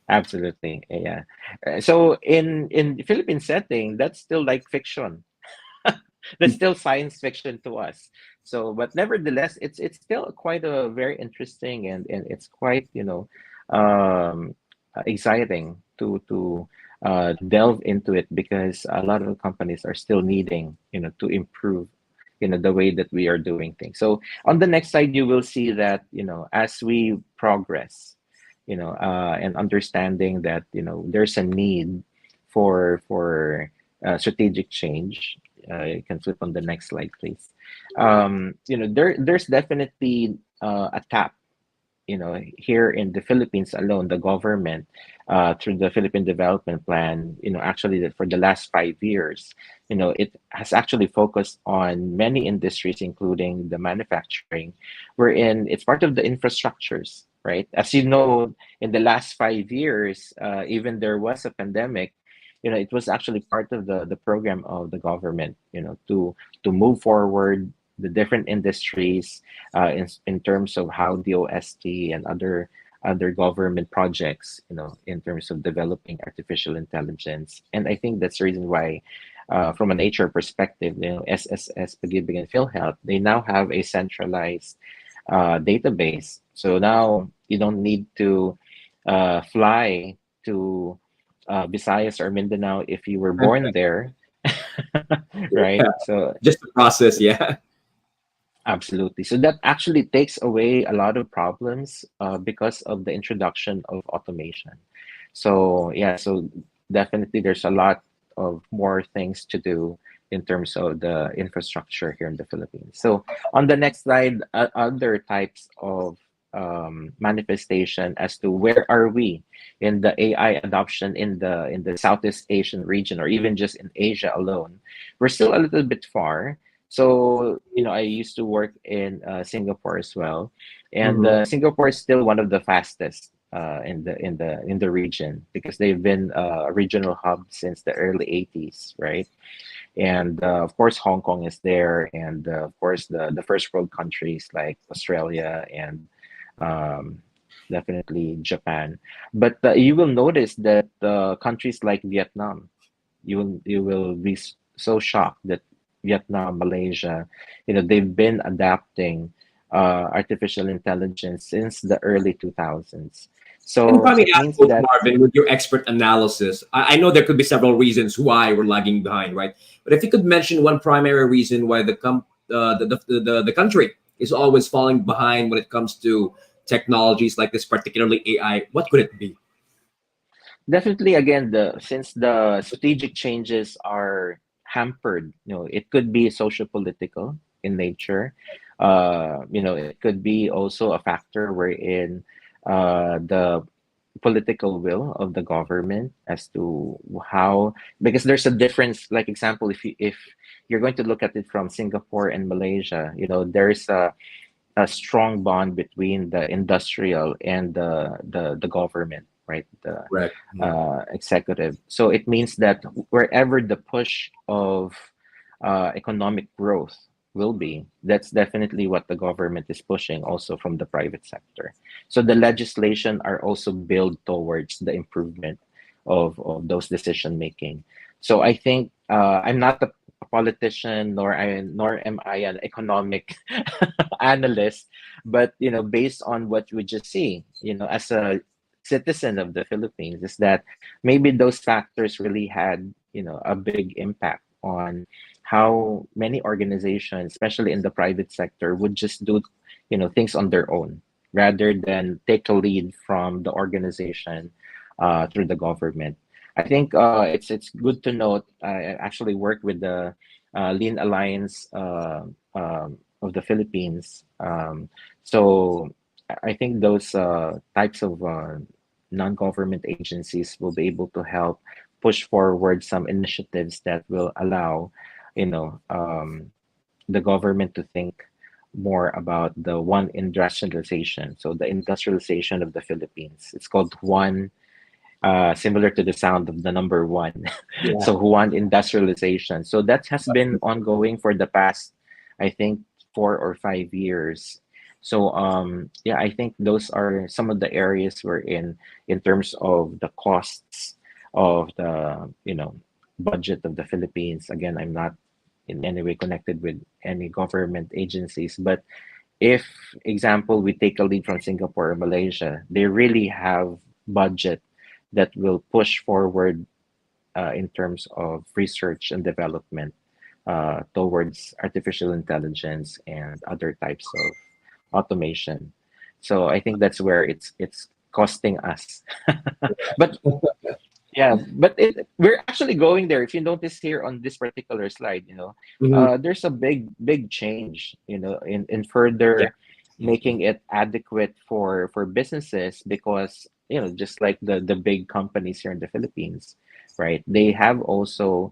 absolutely, yeah. So in the Philippine setting, that's still like fiction. That's still science fiction to us. So, but nevertheless, it's still quite a very interesting, and it's quite exciting to delve into it, because a lot of companies are still needing to improve the way that we are doing things. So on the next slide, you will see that as we progress, and understanding that there's a need for strategic change. You can flip on the next slide, please. There's definitely a tap. Here in the Philippines alone, the government, through the Philippine Development Plan, actually for the last 5 years, it has actually focused on many industries, including the manufacturing, wherein it's part of the infrastructures, right? As you know, in the last 5 years, even there was a pandemic, it was actually part of the program of the government, to move forward the different industries in terms of how the OST and other government projects, in terms of developing artificial intelligence. And I think that's the reason why, from an HR perspective, SSS, Pag-ibig, and PhilHealth, they now have a centralized database. So now you don't need to fly to Visayas or Mindanao if you were born there, Yeah. right? So Just the process, yeah. absolutely. So that actually takes away a lot of problems because of the introduction of automation. So yeah, so definitely there's a lot of more things to do in terms of the infrastructure here in the Philippines. So on the next slide, other types of manifestation as to where are we in the AI adoption in the Southeast Asian region, or even just in Asia alone. We're still a little bit far. So, I used to work in Singapore as well, and Mhm. Singapore is still one of the fastest in the region, because they've been a regional hub since the early 80s, right? And of course, Hong Kong is there, and of course, the first world countries like Australia and um, definitely Japan. But you will notice that countries like Vietnam, you will be so shocked that Vietnam, Malaysia, they've been adapting artificial intelligence since the early 2000s. And if So I may it ask, means Coach that Marvin, with your expert analysis, I know there could be several reasons why we're lagging behind, right? But if you could mention one primary reason why the country is always falling behind when it comes to technologies like this, particularly AI, what could it be? definitely, again, the since the strategic changes are hampered, it could be socio-political in nature. It could be also a factor wherein the political will of the government as to how, because there's a difference. Like example, if you're going to look at it from Singapore and Malaysia, there's a strong bond between the industrial and the government, right? The Correct. executive. So it means that wherever the push of economic growth will be, that's definitely what the government is pushing also from the private sector. So the legislation are also built towards the improvement of those decision making. So I think I'm not a politician, nor am I an economic analyst, but based on what we just see, as a citizen of the Philippines, is that maybe those factors really had a big impact on how many organizations, especially in the private sector, would just do things on their own rather than take a lead from the organization through the government. I think it's good to note. I actually work with the Lean Alliance of the Philippines. So I think those types of non-government agencies will be able to help push forward some initiatives that will allow, you know, um, the government to think more about the one industrialization. So the industrialization of the Philippines. It's called one, similar to the sound of the number one. Yeah. So one industrialization. So that has been ongoing for the past, I think, 4 or 5 years. So yeah, I think those are some of the areas we're in terms of the costs of the budget of the Philippines. Again, I'm not in any way connected with any government agencies, but if example we take a lead from Singapore or Malaysia, they really have budget that will push forward in terms of research and development towards artificial intelligence and other types of automation. So I think that's where it's costing us. But yeah, but we're actually going there. If you notice here on this particular slide, Mhm. there's a big change, in Yeah. further making it adequate for businesses, because just like the big companies here in the Philippines, right? They have also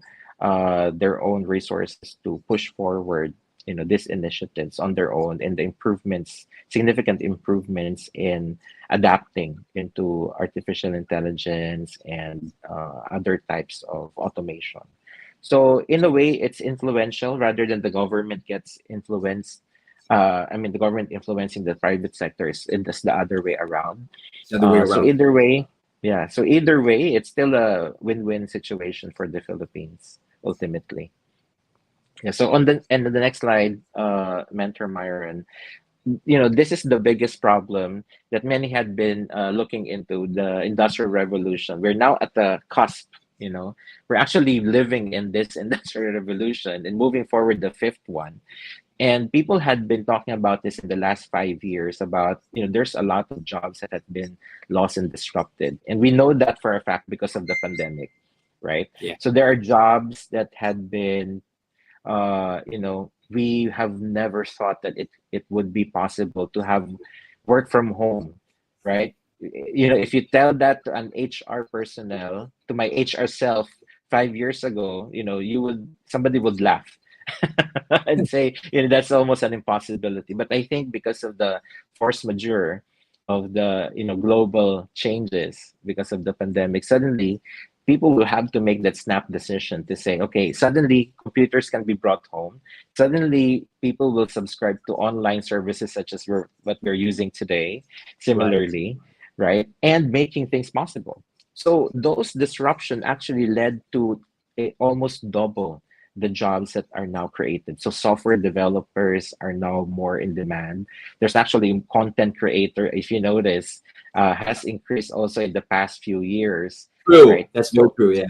their own resources to push forward, these initiatives on their own, and the improvements, significant improvements in adapting into artificial intelligence and other types of automation. So in a way, it's influential rather than the government gets influenced. I mean, the government influencing the private sector is the other way around. The other way So around. either way, yeah. So either way, it's still a win-win situation for the Philippines ultimately. Yeah. So on the next slide, Mentor Myron, this is the biggest problem that many had been looking into, the industrial revolution. We're now at the cusp. We're actually living in this industrial revolution and moving forward the fifth one. And people had been talking about this in the last 5 years about, there's a lot of jobs that had been lost and disrupted. And we know that for a fact because of the pandemic, right? Yeah. So there are jobs that had been we have never thought that it would be possible to have work from home, right? If you tell that to an HR personnel, to my HR self 5 years ago, somebody would laugh and say, that's almost an impossibility. But I think because of the force majeure of the, global changes because of the pandemic, suddenly people will have to make that snap decision to say, okay, suddenly computers can be brought home. Suddenly people will subscribe to online services such as what we're using today, Right. similarly, right? And making things possible. So those disruption actually led to almost double the jobs that are now created. So software developers are now more in demand. There's actually content creator, if you notice, has increased also in the past few years, True. right? That's very So true. Yeah.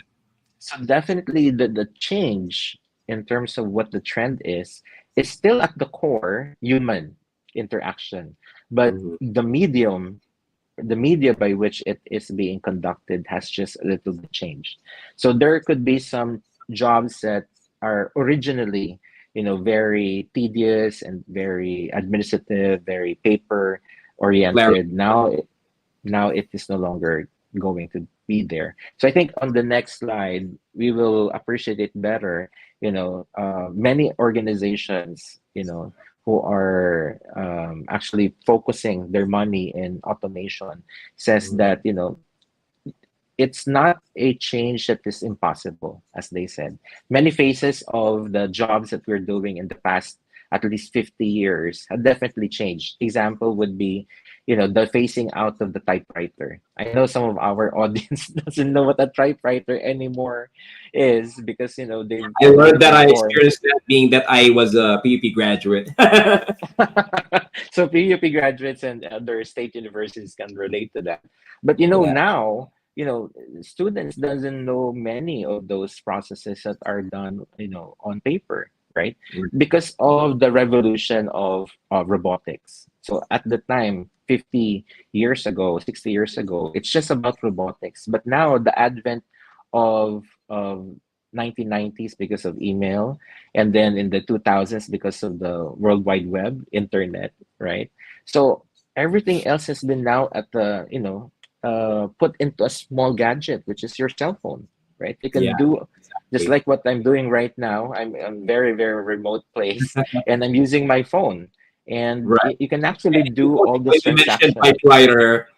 so definitely the change in terms of what the trend is still at the core human interaction, but Mhm. the media by which it is being conducted has just a little bit changed. So there could be some jobs that are originally, very tedious and very administrative, very paper Clarity. oriented. Now it is no longer going to be there. So I think on the next slide we will appreciate it better. Many organizations, who are actually focusing their money in automation says Mhm. that it's not a change that is impossible, as they said. Many phases of the jobs that we're doing in the past at least 50 years have definitely changed. Example would be, the phasing out of the typewriter. I know some of our audience doesn't know what a typewriter anymore is because, they've I learned that been I born. experienced that being that I was a PUP graduate. So PUP graduates and other state universities can relate to that. But Yeah. now, students doesn't know many of those processes that are done, on paper, right? Because of the revolution of robotics. So at the time, 50 years ago, 60 years ago, it's just about robotics. But now the advent of 1990s because of email, and then in the 2000s because of the World Wide Web, internet, right? So everything else has been now at the, put into a small gadget, which is your cell phone, right? You Yeah. can do just Exactly. like what I'm doing right now. I'm very, very remote place and I'm using my phone. And Right. you can actually do Coach, all this when you mentioned transaction. typewriter,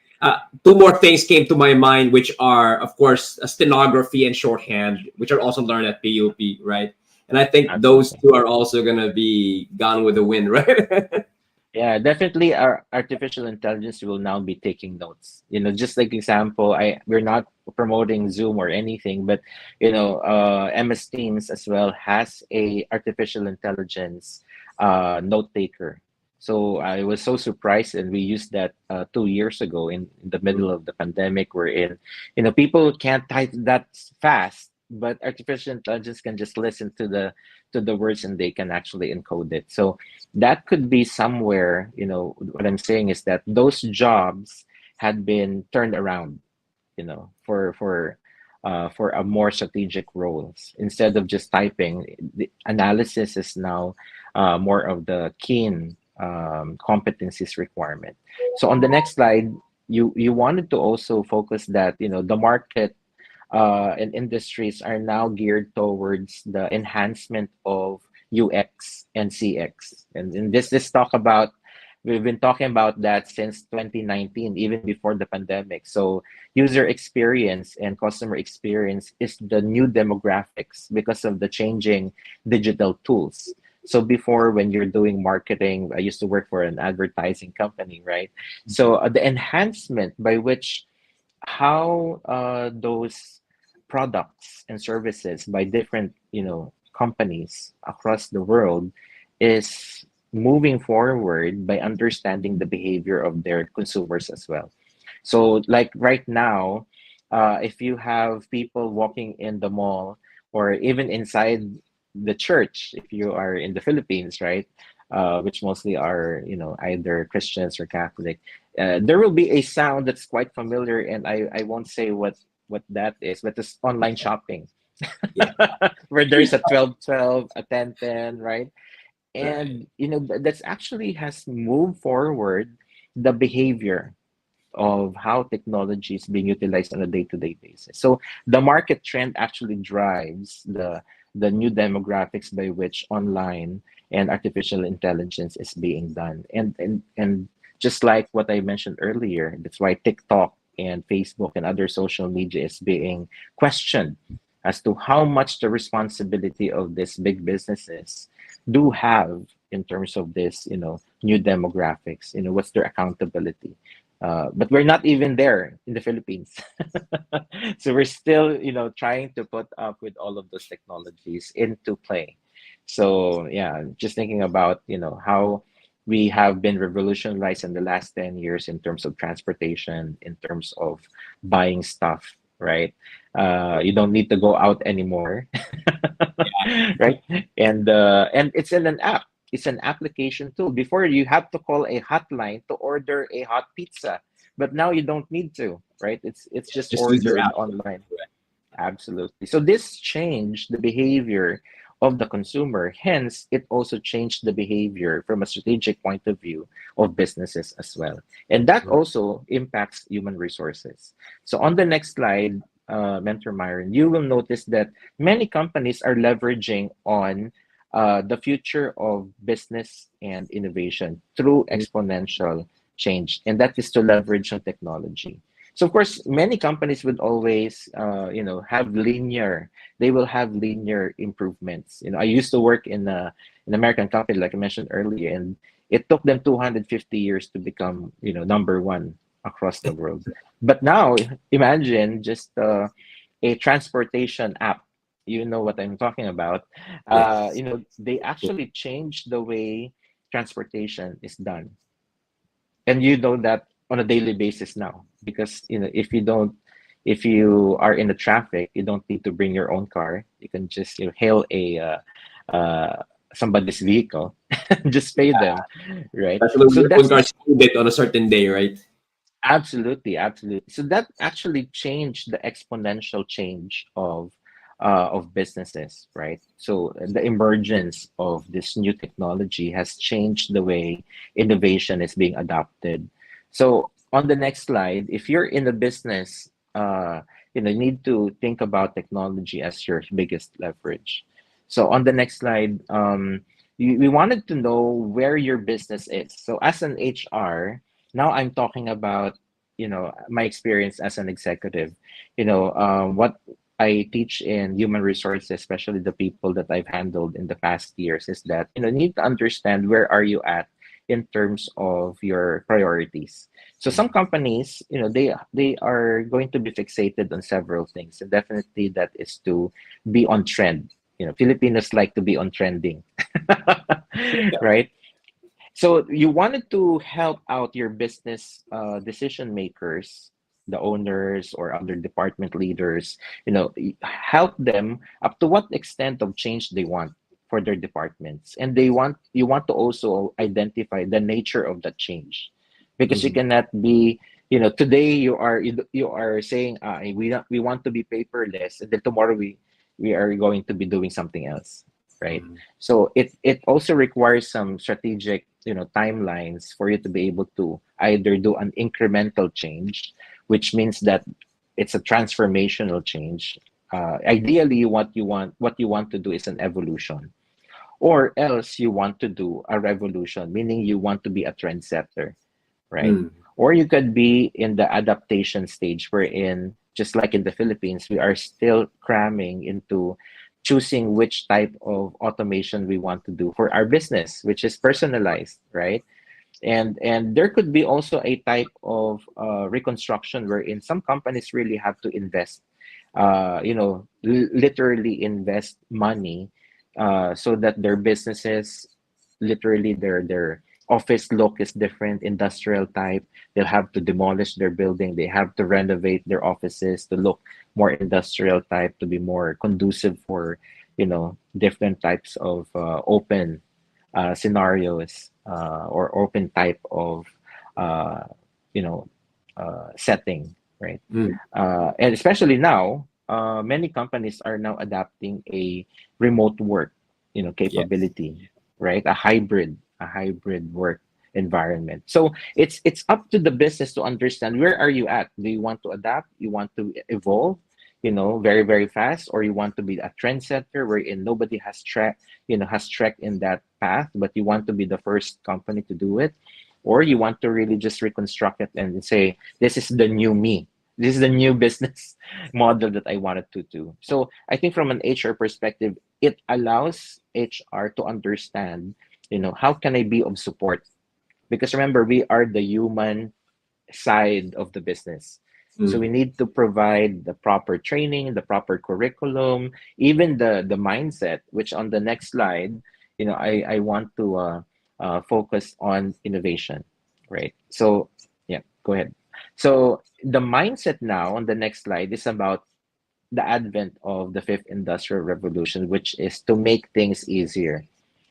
two more things came to my mind, which are, of course, stenography and shorthand, which are also learned at PUP, right? And I think those Absolutely. two are also going to be gone with the wind, right? Yeah, definitely our artificial intelligence will now be taking notes. Just like example, we're not promoting Zoom or anything, but MS Teams as well has a artificial intelligence note taker. So I was so surprised, and we used that 2 years ago in the middle of the pandemic we're in. People can't type that fast, but artificial intelligence can just listen to the words and they can actually encode it. So that could be somewhere, what I'm saying is that those jobs had been turned around, for a more strategic roles. Instead of just typing, the analysis is now more of the keen competencies requirement. So on the next slide, you wanted to also focus that, the market and industries are now geared towards the enhancement of UX and CX. And in this talk about, we've been talking about that since 2019, even before the pandemic. So user experience and customer experience is the new demographics because of the changing digital tools. So before, when you're doing marketing, I used to work for an advertising company, right? So the enhancement by which how those products and services by different companies across the world is moving forward by understanding the behavior of their consumers as well. So like right now, if you have people walking in the mall or even inside the church, if you are in the Philippines, right, which mostly are either Christians or Catholic, there will be a sound that's quite familiar, and I won't say what that is, but it's online shopping, Yeah. where there's a 12-12, a 10-10, right? Right. And that's actually has moved forward the behavior of how technology is being utilized on a day-to-day basis. So the market trend actually drives the new demographics by which online and artificial intelligence is being done. And just like what I mentioned earlier, that's why TikTok and Facebook and other social media is being questioned as to how much the responsibility of these big businesses do have in terms of this, new demographics. What's their accountability? But we're not even there in the Philippines. So we're still, trying to put up with all of those technologies into play. So yeah, just thinking about, how we have been revolutionized in the last 10 years in terms of transportation, in terms of buying stuff, right? You don't need to go out anymore, right? And it's in an app. It's an application tool. Before you have to call a hotline to order a hot pizza, but now you don't need to, right? It's just Just use your ordered app. online. Absolutely. So this changed the behavior of the consumer. Hence, it also changed the behavior from a strategic point of view of businesses as well. And that also impacts human resources. So on the next slide, Mentor Myron, you will notice that many companies are leveraging on the future of business and innovation through exponential change, and that is to leverage on technology. So of course, many companies would always, have linear. They will have linear improvements. I used to work in an American company, like I mentioned earlier, and it took them 250 years to become, number one across the world. But now, imagine just a transportation app. You know what I'm talking about. Yes. They actually changed the way transportation is done, and you know that on a daily basis now, because if you are in the traffic, you don't need to bring your own car. You can just hail a somebody's vehicle, just pay them, right? Especially when So your own that's car needed on a certain day, right? absolutely, absolutely. So that actually changed the exponential change of businesses, right? So the emergence of this new technology has changed the way innovation is being adopted. So on the next slide, if you're in the business, you need to think about technology as your biggest leverage. So on the next slide, we wanted to know where your business is. So as an HR, now I'm talking about my experience as an executive. What I teach in human resources, especially the people that I've handled in the past years, is that you need to understand where are you at in terms of your priorities. So some companies, they are going to be fixated on several things, and definitely that is to be on trend. Filipinos like to be on trending, right? So you wanted to help out your business decision makers, the owners or other department leaders, help them up to what extent of change they want for their departments. And you want to also identify the nature of that change. Because you Mhm. cannot be, today you are saying we want to be paperless, and then tomorrow we are going to be doing something else, right? So it also requires some strategic, timelines for you to be able to either do an incremental change, which means that it's a transformational change. Ideally, what you want to do is an evolution, or else you want to do a revolution, meaning you want to be a trendsetter, right? Mm. Or you could be in the adaptation stage, wherein, just like in the Philippines, we are still cramming into choosing which type of automation we want to do for our business, which is personalized, right? And there could be also a type of reconstruction wherein some companies really have to invest, literally invest money, so that their businesses, literally their office look is different, industrial type. They'll have to demolish their building. They have to renovate their offices to look more industrial type, to be more conducive for, different types of open scenarios, or open type of uh, you know setting, right? Mm. And especially now, many companies are now adapting a remote work, Yes. capability, right? A hybrid work environment. So it's up to the business to understand where are you at. Do you want to adapt? You want to evolve, very, very fast, or you want to be a trendsetter wherein nobody has trekked in that path, but you want to be the first company to do it, or you want to really just reconstruct it and say, this is the new me. This is the new business model that I wanted to do. So I think from an HR perspective, it allows HR to understand, how can I be of support? Because remember, we are the human side of the business. So we Mm. need to provide the proper training, the proper curriculum, even the mindset, which on the next slide, I want to focus on innovation, right? So yeah, go ahead. So the mindset now on the next slide is about the advent of the fifth industrial revolution, which is to make things easier.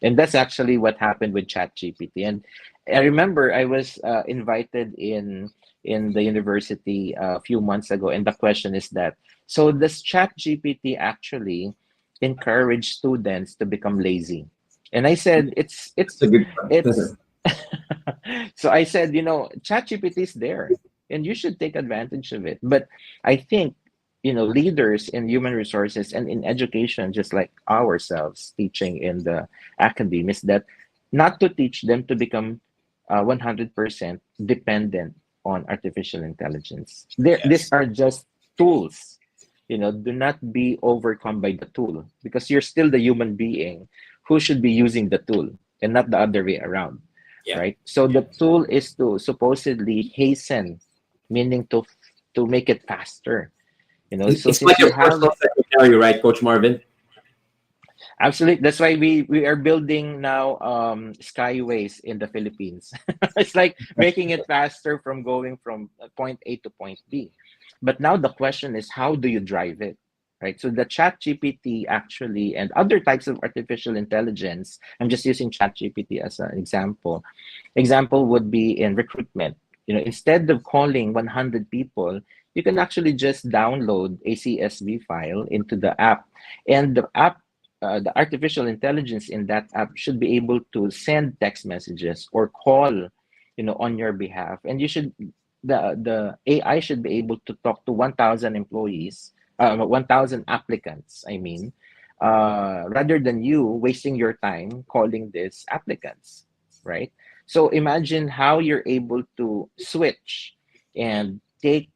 And that's actually what happened with ChatGPT. And I remember I was invited in the university a few months ago, and the question is that, so does ChatGPT actually encourage students to become lazy? And I said That's a good it's one. so I said, ChatGPT is there and you should take advantage of it. But I think, leaders in human resources and in education, just like ourselves teaching in the academy, is that not to teach them to become 100% dependent on artificial intelligence. These Yes. are just tools. Do not be overcome by the tool, because you're still the human being who should be using the tool and not the other way around, Yeah. right? So the tool is to supposedly hasten, meaning to make it faster. So It's like since you your have personal secretary, right, Coach Marvin? absolutely, that's why we are building now skyways in the Philippines. It's like making it faster from going from point A to point B. But now the question is, how do you drive it? Right. So the chat GPT actually, and other types of artificial intelligence, I'm just using chat GPT as an example. Example would be in recruitment. Instead of calling 100 people, you can actually just download a CSV file into the app, and the artificial intelligence in that app should be able to send text messages or call, on your behalf. And the AI should be able to talk to 1,000 employees, 1,000 applicants, I mean, rather than you wasting your time calling these applicants, right? So imagine how you're able to switch and take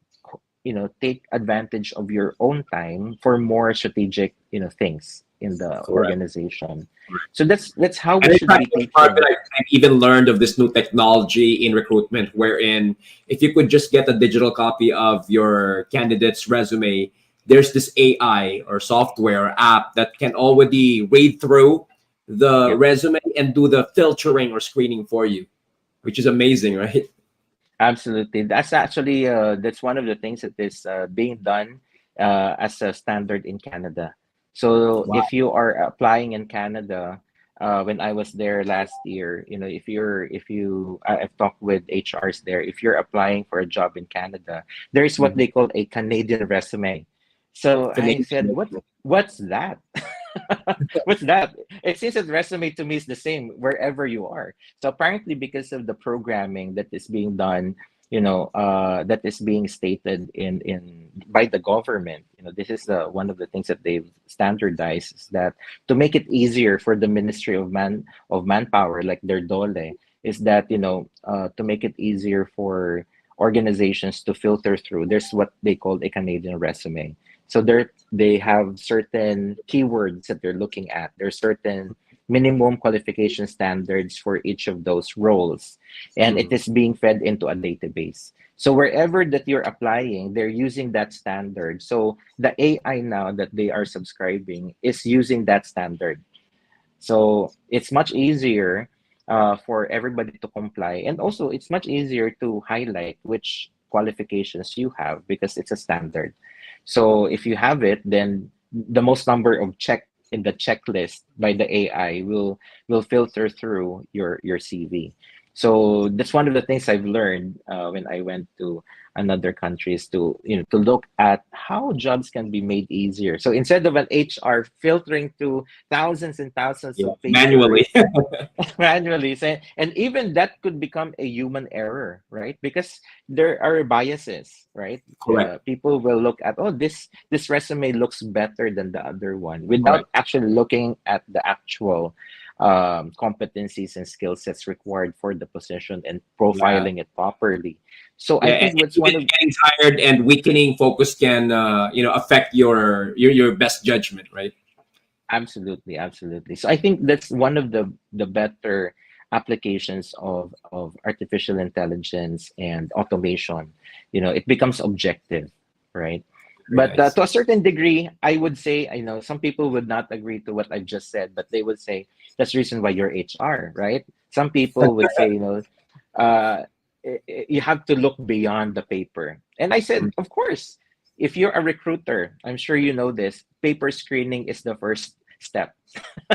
advantage of your own time for more strategic, things in the Correct. organization. So that's how we And in should be fact, Coach Marvin, teaching. I've even learned of this new technology in recruitment, wherein if you could just get a digital copy of your candidate's resume, there's this AI or software or app that can already read through the Yep. resume and do the filtering or screening for you, which is amazing, right? Absolutely. That's actually that's one of the things that is being done as a standard in Canada. So Wow. if you are applying in Canada, when I was there last year, I've talked with HRs there. If you're applying for a job in Canada, there is what Mhm. they call a Canadian resume. So I said, Canadian. what's that? What's that? It seems that resume to me is the same wherever you are. So apparently, because of the programming that is being done, that is being stated in by the government, this is one of the things that they've standardized, is that to make it easier for the Ministry of Manpower, like their DOLE, is that to make it easier for organizations to filter through. There's what they call a Canadian resume. So they have certain keywords that they're looking at. There's certain minimum qualification standards for each of those roles, and it Mhm. is being fed into a database. So wherever that you're applying, they're using that standard. So the AI now that they are subscribing is using that standard. So it's much easier for everybody to comply, and also it's much easier to highlight which qualifications you have because it's a standard. So if you have it, then the most number of check in the checklist by the AI will filter through your CV. So that's one of the things I've learned when I went to another country is to to look at how jobs can be made easier. So instead of an HR filtering through thousands and thousands Yeah, of manually. papers manually, and even that could become a human error, right? Because there are biases, right? Correct. People will look at, oh, this resume looks better than the other one Correct. without actually looking at the actual competencies and skill sets required for the position and Yeah. profiling it properly. So Yeah, I and think what's even one of getting tired and weakening focus can affect your best judgment, right? absolutely, absolutely. So I think that's one of the better applications of artificial intelligence and automation. It becomes objective, right? Very But nice. to a certain degree, I would say, I know some people would not agree to what I've just said, but they would say that's the reason why you're HR, right? Some people would say, uh, you have to look beyond the paper. And I said, of course, if you're a recruiter, I'm sure you know this, paper screening is the first step.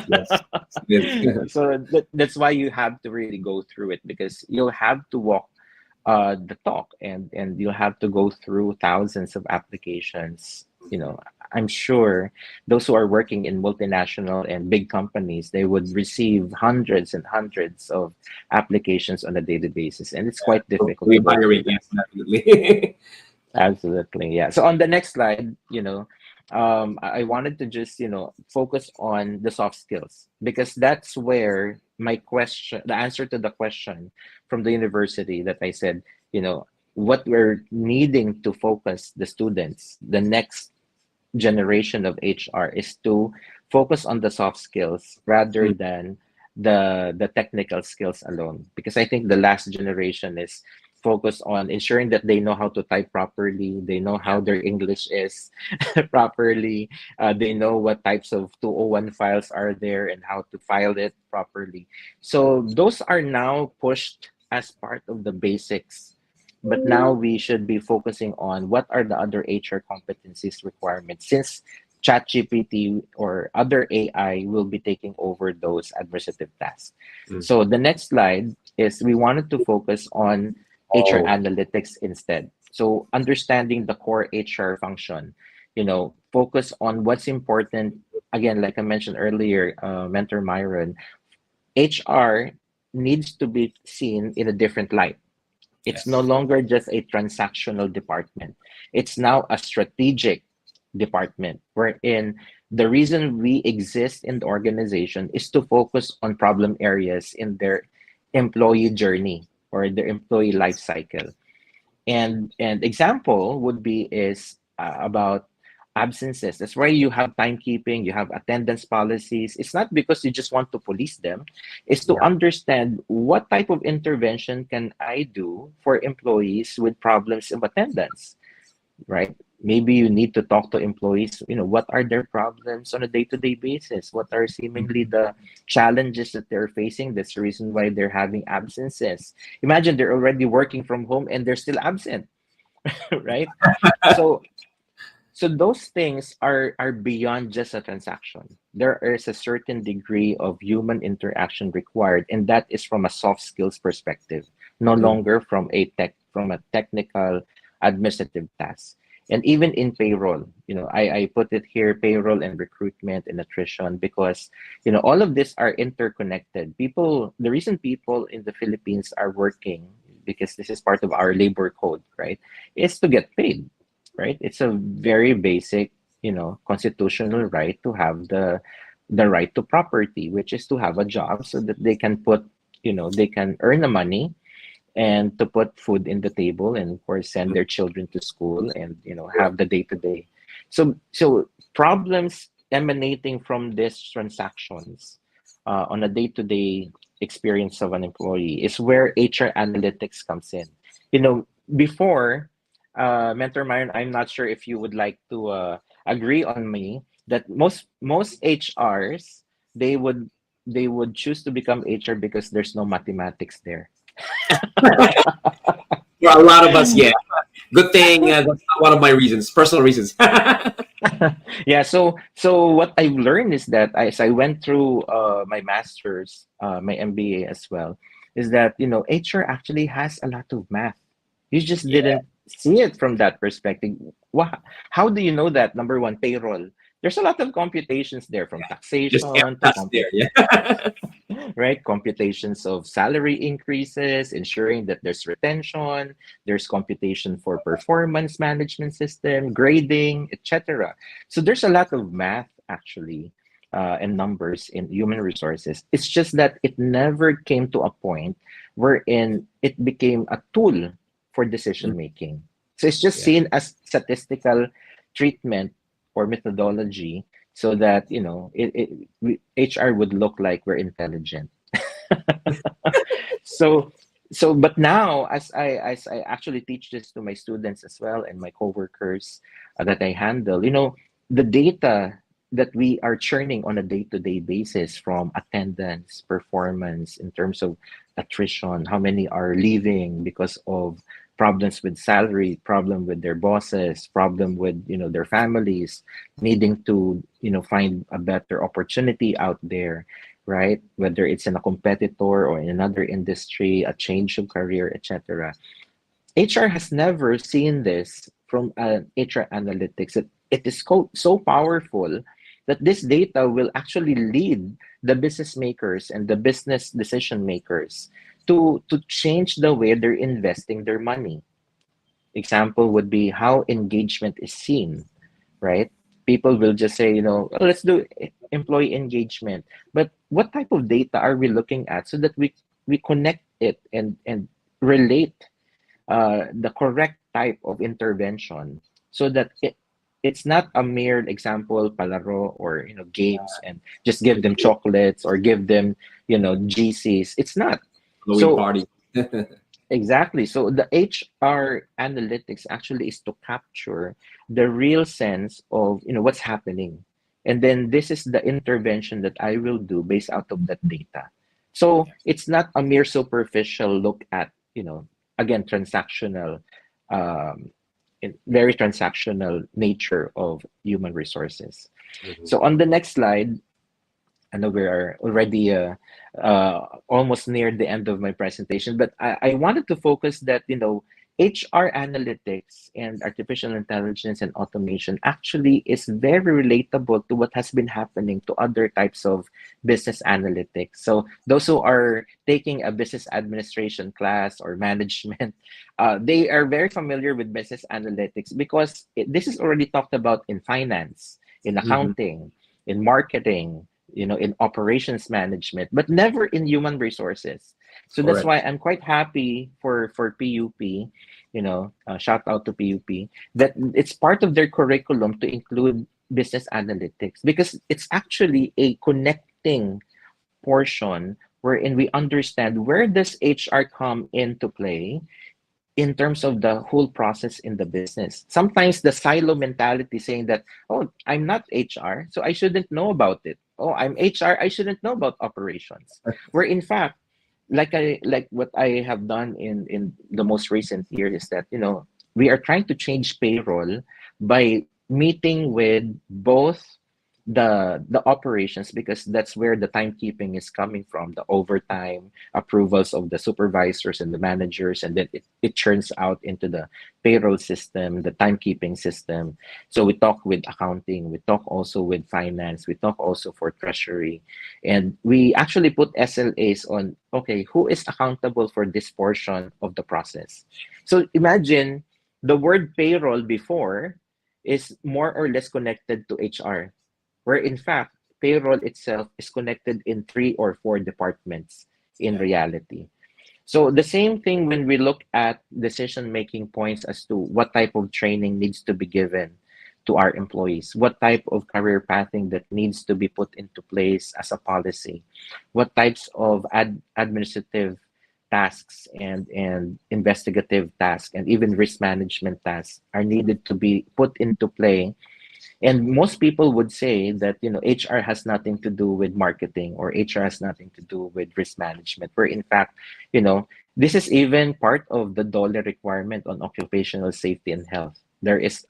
Yes. Yes. So that's why you have to really go through it, because you'll have to walk the talk, and you'll have to go through thousands of applications. I'm sure those who are working in multinational and big companies, they would receive hundreds and hundreds of applications on a daily basis, and it's quite So difficult to go through rehiring, that. yes, definitely. Absolutely, yeah. So on the next slide, I wanted to just, focus on the soft skills, because that's where the answer to the question from the university that I said, you know, what we're needing to focus the students, the next generation of HR, is to focus on the soft skills rather Mm. than the technical skills alone, because I think the last generation is focused on ensuring that they know how to type properly, they know how their English is properly, they know what types of 201 files are there and how to file it properly. So those are now pushed as part of the basics, but now we should be focusing on what are the other HR competencies requirements, since ChatGPT or other AI will be taking over those administrative tasks. Mm. So the next slide is, we wanted to focus on HR Oh, analytics instead. So understanding the core HR function, focus on what's important. Again, like I mentioned earlier, Mentor Myron, HR needs to be seen in a different light. It's no yes. longer just a transactional department. It's now a strategic department, wherein the reason we exist in the organization is to focus on problem areas in their employee journey or their employee life cycle. And example would be is about absences. That's why you have timekeeping, you have attendance policies. It's not because you just want to police them. It's to Yeah. understand what type of intervention can I do for employees with problems of attendance, right? Maybe you need to talk to employees, what are their problems on a day-to-day basis? What are seemingly the challenges that they're facing? That's the reason why they're having absences. Imagine they're already working from home and they're still absent, right? So so those things are beyond just a transaction. There is a certain degree of human interaction required, and that is from a soft skills perspective, no Mm. longer from a technical administrative task. And even in payroll, I put it here, payroll and recruitment and attrition, because all of this are interconnected. The reason people in the Philippines are working, because this is part of our labor code, right, is to get paid, right? It's a very basic, constitutional right to have the right to property, which is to have a job so that they can they can earn the money and to put food in the table, and of course send their children to school, and have the day to day. So problems emanating from these transactions on a day to day experience of an employee is where HR analytics comes in. Before, Mentor Myron, I'm not sure if you would like to agree on me that most HRs, they would choose to become HR because there's no mathematics there. For a lot of us, yeah. Good thing that's not one of my reasons, personal reasons. Yeah, so what I've learned is that as I went through my master's, my MBA as well, is that, HR actually has a lot of math. You just Yeah, didn't see it from that perspective. Wha How do you know that? Number one, payroll. There's a lot of computations there, from just taxation to aircuts there. Yeah. right? Computations of salary increases, ensuring that there's retention, there's computation for performance management system, grading, etc. So there's a lot of math actually, and numbers in human resources. It's just that it never came to a point wherein it became a tool for Mm, decision making. So it's just yeah. seen as statistical treatment or methodology, so that HR would look like we're intelligent. So but now, as I actually teach this to my students as well, and my coworkers that I handle, the data that we are churning on a day-to-day basis, from attendance, performance, in terms of attrition, how many are leaving because of problems with salary, problem with their bosses, problem with their families, needing to find a better opportunity out there, right? Whether it's in a competitor or in another industry, a change of career, etc. HR has never seen this from HR analytics. It is so powerful that this data will actually lead the business makers and the business decision makers to change the way they're investing their money. Example would be how engagement is seen, right? People will just say, "Oh, let's do employee engagement." But what type of data are we looking at, so that we connect it and relate the correct type of intervention, so that it's not a mere example palaro, or games, and just give them chocolates or give them GCs. It's not. Halloween So party. exactly. So the HR analytics actually is to capture the real sense of what's happening. And then this is the intervention that I will do based out of that data. So it's not a mere superficial look at, again, transactional, um, very transactional nature of human resources. Mhm. So on the next slide, I know we are already almost near the end of my presentation, but I wanted to focus that, HR analytics and artificial intelligence and automation actually is very relatable to what has been happening to other types of business analytics. So those who are taking a business administration class or management, they are very familiar with business analytics, because this is already talked about in finance, in Mhm. accounting, in marketing, in operations management, but never in human resources. So that's Correct. why I'm quite happy for PUP, shout out to PUP, that it's part of their curriculum to include business analytics, because it's actually a connecting portion wherein we understand where does HR come into play in terms of the whole process in the business. Sometimes the silo mentality, saying that, "Oh, I'm not HR, so I shouldn't know about it. Oh, I'm HR, I shouldn't know about operations." Where in fact, like what I have done in the most recent year, is that, we are trying to change payroll by meeting with both the operations, because that's where the timekeeping is coming from, the overtime approvals of the supervisors and the managers, and then it churns out into the payroll system, the timekeeping system. So we talk with accounting, we talk also with finance, we talk also for treasury, and we actually put SLAs on, okay, who is accountable for this portion of the process. So imagine, the word payroll before is more or less connected to HR, where in fact payroll itself is connected in three or four departments in Yeah. reality. So the same thing when we look at decision making points as to what type of training needs to be given to our employees, what type of career pathing that needs to be put into place as a policy, what types of administrative tasks and investigative tasks and even risk management tasks are needed to be put into play. And most people would say that, HR has nothing to do with marketing, or HR has nothing to do with risk management, where in fact, this is even part of the DOLE requirement on occupational safety and health. There is,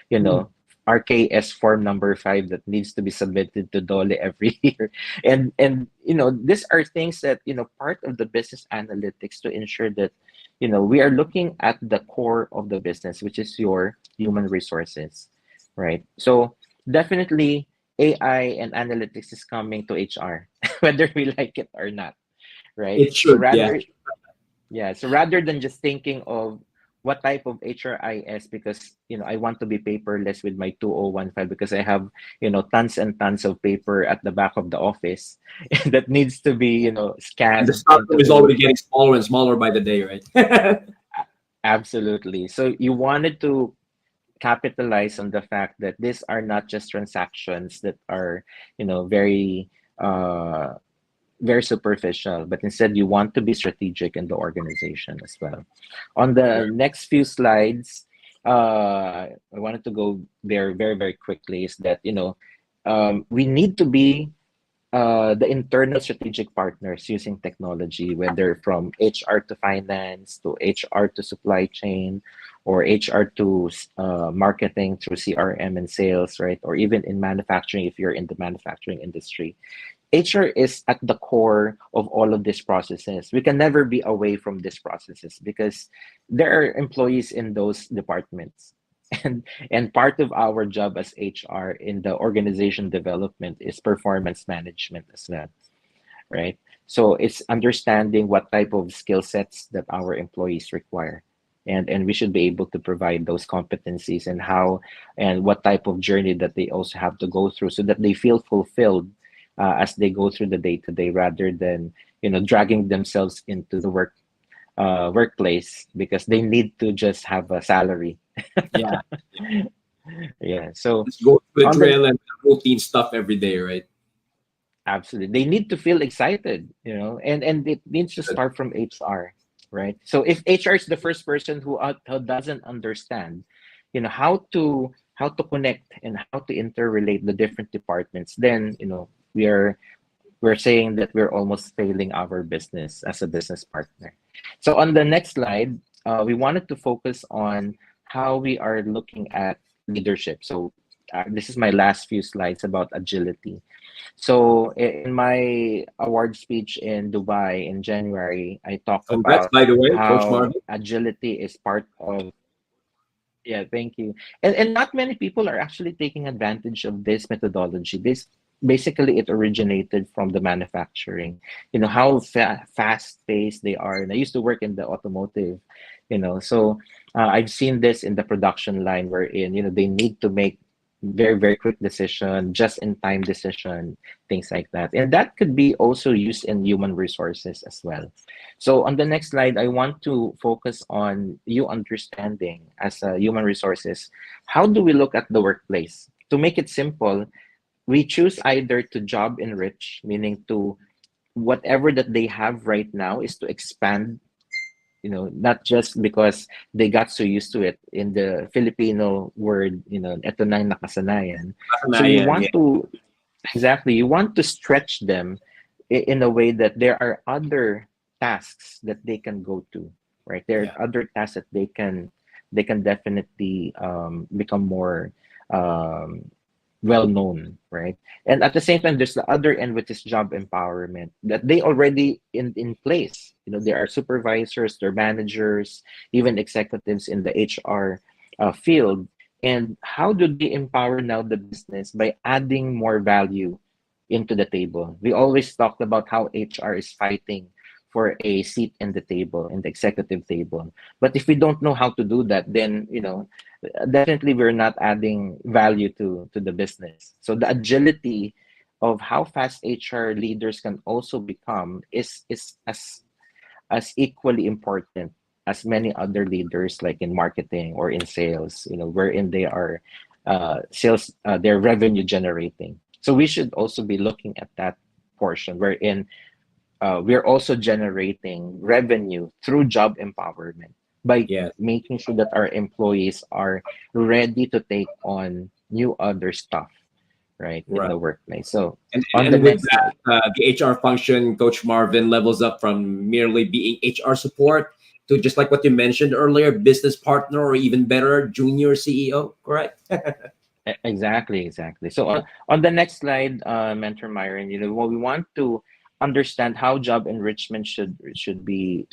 you Mm. know RKS form number 5 that needs to be submitted to Dole every year. And these are things that, part of the business analytics to ensure that, we are looking at the core of the business, which is your human resources, right? So definitely AI and analytics is coming to HR, whether we like it or not, right? It So should, yeah. rather, yeah, so rather than just thinking of what type of HRIS, because I want to be paperless with my 2015 because I have tons and tons of paper at the back of the office that needs to be And the scanned stock room is into. already getting smaller and smaller by the day, right? Absolutely. So you wanted to capitalize on the fact that these are not just transactions that are very uh very superficial, but instead you want to be strategic in the organization as well. On the Right. next few slides, I wanted to go there very, very quickly, is that, we need to be the internal strategic partners using technology, whether from HR to finance, to HR to supply chain, or HR to marketing through CRM and sales, right? Or even in manufacturing, if you're in the manufacturing industry. HR is at the core of all of these processes. We can never be away from these processes because there are employees in those departments. And part of our job as HR in the organization development is performance management as well, right? So it's understanding what type of skill sets that our employees require. And we should be able to provide those competencies and how and what type of journey that they also have to go through so that they feel fulfilled as they go through the day to day, rather than dragging themselves into the workplace because they need to just have a salary. Yeah. Yeah. So Just go through the on the drill and routine stuff every day, right? absolutely, they need to feel excited, and it needs to Good. start from HR, right? So if HR is the first person who doesn't understand, how to connect and how to interrelate the different departments, then we're saying that we're almost failing our business as a business partner. So on the next slide, we wanted to focus on how we are looking at leadership. So this is my last few slides about agility. So in my award speech in Dubai in January, I talked Congrats, about by the way, Coach how Marvin. agility is part of. Yeah, thank you. And not many people are actually taking advantage of this methodology. This basically it originated from the manufacturing. How fast paced they are. And I used to work in the automotive, so I've seen this in the production line wherein they need to make very, very quick decision, just in time decision, things like that. And that could be also used in human resources as well. So on the next slide, I want to focus on you understanding as a human resources, how do we look at the workplace? To make it simple, we choose either to job enrich, meaning to whatever that they have right now is to expand, not just because they got so used to it. In the Filipino word, eto na yung nakasanayan. So you Nakasanayan, want yeah. to, exactly, you want to stretch them in a way that there are other tasks that they can go to, right? There Yeah. are other tasks that they can definitely become more um, well known, right? And at the same time, there's the other end, which is job empowerment that they already in place. There are supervisors, there are managers, even executives in the HR field. And how do they empower now the business by adding more value into the table? We always talked about how HR is fighting for a seat in the table, in the executive table. But if we don't know how to do that, then definitely we're not adding value to the business. So the agility of how fast HR leaders can also become is as equally important as many other leaders, like in marketing or in sales, wherein they are sales, they're revenue generating. So we should also be looking at that portion wherein we're also generating revenue through job empowerment by Yeah. making sure that our employees are ready to take on new other stuff, right, in Right. the workplace. So And, on the and with next that, slide. the HR function, Coach Marvin levels up from merely being HR support to just like what you mentioned earlier, business partner or even better, junior CEO, correct? Exactly, exactly. So on the next slide, Mentor Myron, what we want to understand how job enrichment should be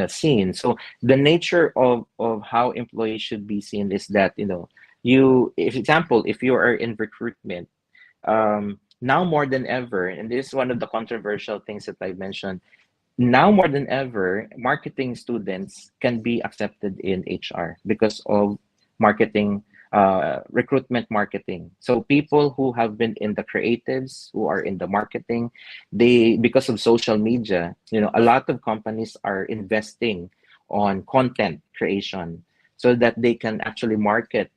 seen. So the nature of how employees should be seen is that if example, if you are in recruitment, now more than ever, and this is one of the controversial things that I mentioned. Now more than ever, marketing students can be accepted in HR because of marketing, recruitment marketing. So people who have been in the creatives, who are in the marketing, they because of social media, a lot of companies are investing on content creation so that they can actually market,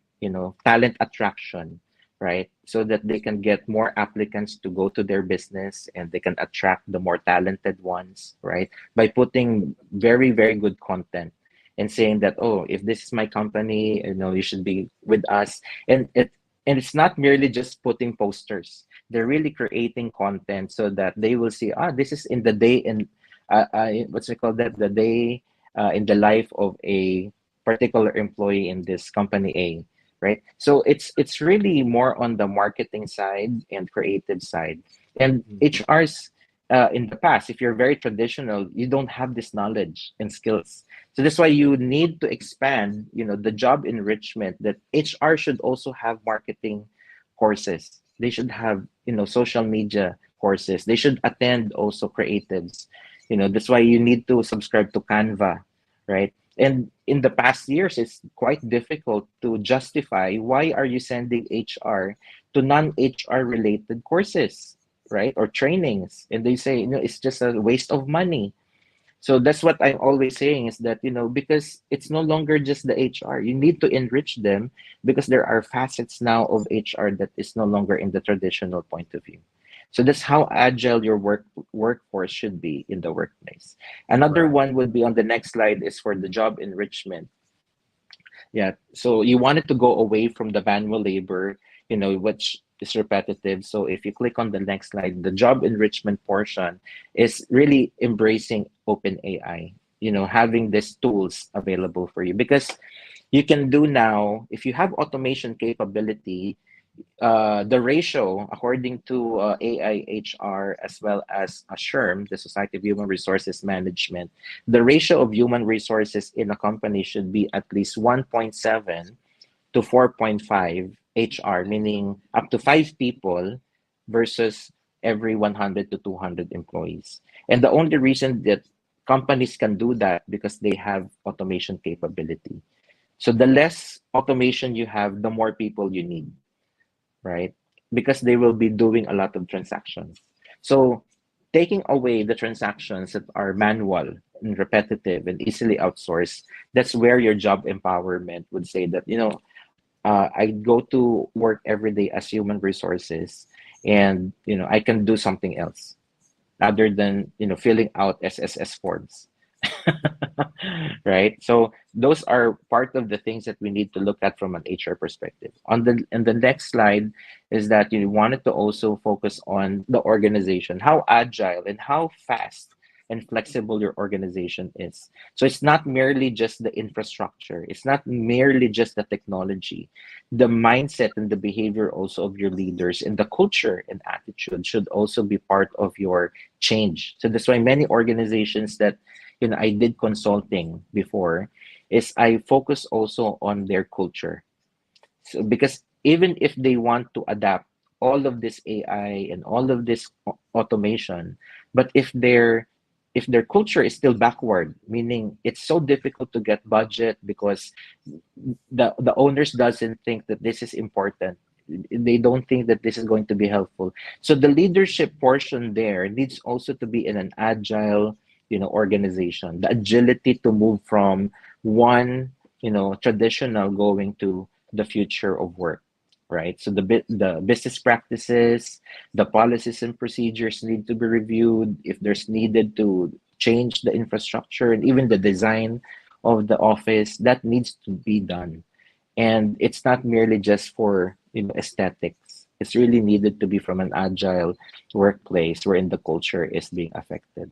talent attraction, right? So that they can get more applicants to go to their business and they can attract the more talented ones, right? By putting very, very good content and saying that, oh, if this is my company, you should be with us. And it's not merely just putting posters. They're really creating content so that they will see, this is in the day in what's it called that the day in the life of a particular employee in this company A, right? So it's really more on the marketing side and creative side. And Mhm. HR's in the past, if you're very traditional, you don't have this knowledge and skills. So that's why you need to expand, the job enrichment that HR should also have marketing courses. They should have, social media courses. They should attend also creatives. That's why you need to subscribe to Canva, right? And in the past years, it's quite difficult to justify why are you sending HR to non-HR related courses, right? Or trainings. And they say, it's just a waste of money. So that's what I'm always saying is that, because it's no longer just the HR, you need to enrich them because there are facets now of HR that is no longer in the traditional point of view. So that's how agile your workforce should be in the workplace. Another Right. one would be on the next slide is for the job enrichment. Yeah. So you wanted to go away from the manual labor, which is repetitive. So if you click on the next slide, the job enrichment portion is really embracing open AI, having these tools available for you because you can do now, if you have automation capability, the ratio, according to AIHR as well as SHRM, the Society of Human Resources Management, the ratio of human resources in a company should be at least 1.7 to 4.5 HR, meaning up to 5 people versus every 100 to 200 employees. And the only reason that companies can do that because they have automation capability. So the less automation you have, the more people you need, right? Because they will be doing a lot of transactions. So taking away the transactions that are manual and repetitive and easily outsourced, that's where your job empowerment would say that, I go to work every day as human resources and, I can do something else other than, filling out SSS forms. Right? So those are part of the things that we need to look at from an HR perspective. And the next slide is that you wanted to also focus on the organization, how agile and how fast and flexible your organization is. So it's not merely just the infrastructure, it's not merely just the technology. The mindset and the behavior also of your leaders and the culture and attitude should also be part of your change. So that's why many organizations that I did consulting before, is I focus also on their culture. So because even if they want to adapt all of this AI and all of this automation, but if their culture is still backward, meaning it's so difficult to get budget because the owners doesn't think that this is important, they don't think that this is going to be helpful. So the leadership portion there needs also to be in an agile, organization, the agility to move from one, traditional going to the future of work, right? So the business practices, the policies and procedures need to be reviewed if there's needed to change the infrastructure and even the design of the office that needs to be done. And it's not merely just for aesthetics, it's really needed to be from an agile workplace wherein the culture is being affected,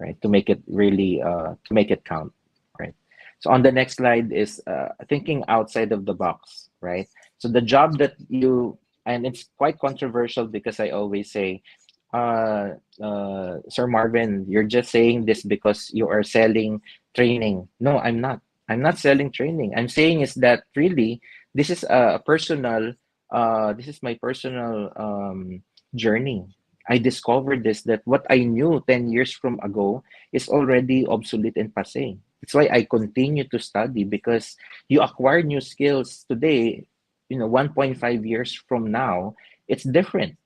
right? To make it really to make it count, right? So on the next slide is thinking outside of the box. right? So the job that you, and it's quite controversial because I always say, Sir Marvin, you're just saying this because you are selling training. No, I'm not. I'm not selling training. I'm saying is that really this is a personal, this is my personal journey. I discovered this, that what I knew 10 years from ago is already obsolete and passé. That's why I continue to study, because you acquire new skills today, 1.5 years from now, it's different,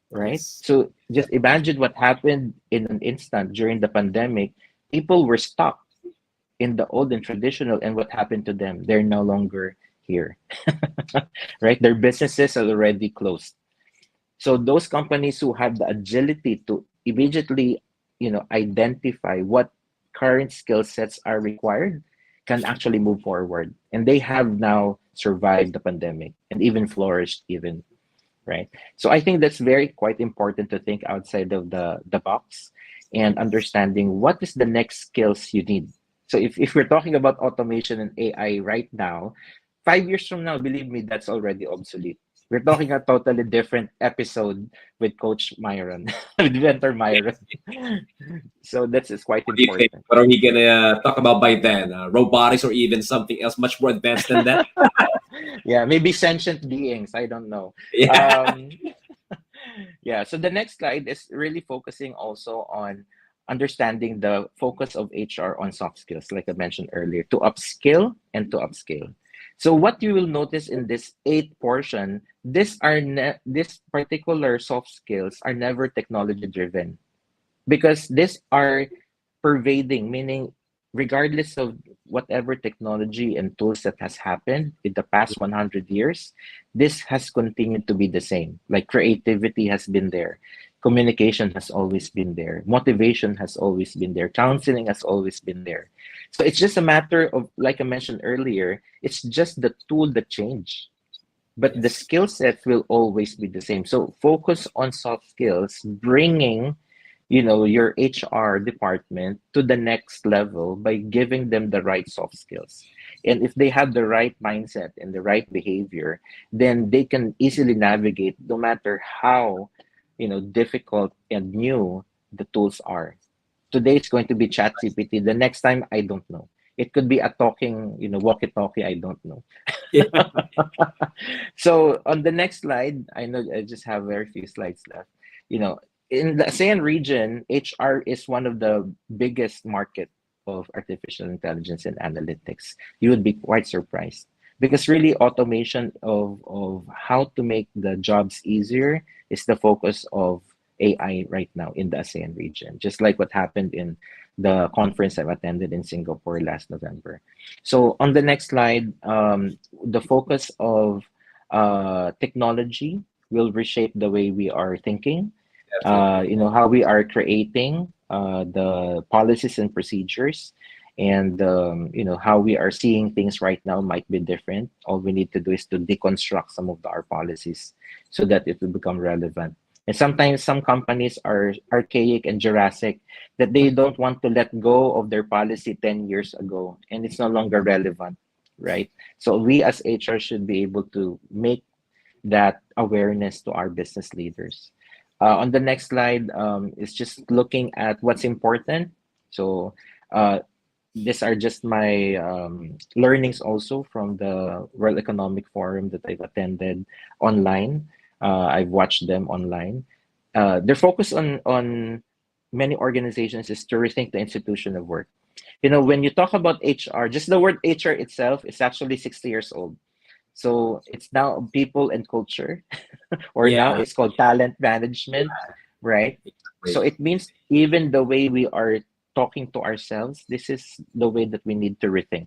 right? Yes. So Yeah. just imagine what happened in an instant during the pandemic. People were stuck in the old and traditional, and what happened to them? They're no longer here, right? Their businesses are already closed. So those companies who have the agility to immediately, identify what current skill sets are required can actually move forward. And they have now survived the pandemic and even flourished even, right? So I think that's very quite important to think outside of the box and understanding what is the next skills you need. So if we're talking about automation and AI right now, 5 years from now, believe me, that's already obsolete. We're talking a totally different episode with Coach Myron, with Mentor Myron. So that's is quite What do you think? important. What are we gonna talk about by then? Robotics or even something else much more advanced than that? Yeah, maybe sentient beings. I don't know. Yeah. Um, Yeah, so the next slide is really focusing also on understanding the focus of HR on soft skills, like I mentioned earlier, to upskill and to upscale. So what you will notice in this eighth portion, this particular soft skills are never technology driven, because these are pervading, meaning regardless of whatever technology and tools that has happened in the past 100 years, this has continued to be the same. Like creativity has been there, communication has always been there, motivation has always been there, counseling has always been there. So it's just a matter of, like I mentioned earlier, it's just the tool that changed, but the Yes. skill set will always be the same. So focus on soft skills, bringing your HR department to the next level by giving them the right soft skills. And if they have the right mindset and the right behavior, then they can easily navigate no matter how difficult and new the tools are. Today it's going to be chat CPT. The next time, I don't know. It could be a talking, walkie-talkie, I don't know. Yeah. So on the next slide, I know I just have very few slides left. You know, in the ASEAN region, HR is one of the biggest market of artificial intelligence and analytics. You would be quite surprised, because really automation of how to make the jobs easier is the focus of AI right now in the ASEAN region, just like what happened in the conference I've attended in Singapore last November. So on the next slide, the focus of technology will reshape the way we are thinking, Definitely. how we are creating the policies and procedures, and how we are seeing things right now might be different. All we need to do is to deconstruct some of our policies so that it will become relevant. And sometimes some companies are archaic and Jurassic, that they don't want to let go of their policy 10 years ago, and it's no longer relevant, right? So we as HR should be able to make that awareness to our business leaders. On the next slide, is just looking at what's important. So uh, these are just my learnings also from the World Economic Forum that I've attended online. I've watched them online. Their focus on many organizations is to rethink the institution of work. When you talk about HR, just the word HR itself is actually 60 years old. So it's now people and culture, or now Yeah. it's called talent management, right? So Great. it means even the way we are talking to ourselves, this is the way that we need to rethink.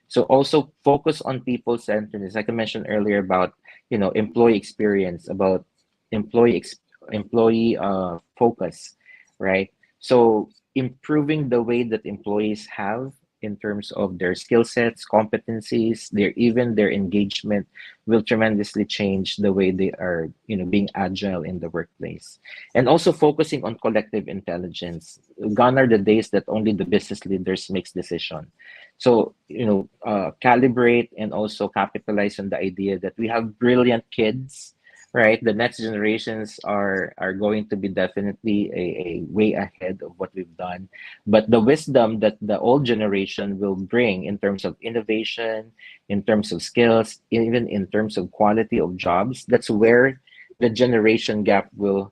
So also focus on people centeredness, like I mentioned earlier about employee experience, about employee ex- employee focus, right? So improving the way that employees have in terms of their skill sets, competencies, their engagement will tremendously change the way they are being agile in the workplace. And also focusing on collective intelligence. Gone are the days that only the business leaders makes decision. So, calibrate and also capitalize on the idea that we have brilliant kids, right? The next generations are going to be definitely a way ahead of what we've done. But the wisdom that the old generation will bring in terms of innovation, in terms of skills, even in terms of quality of jobs, that's where the generation gap will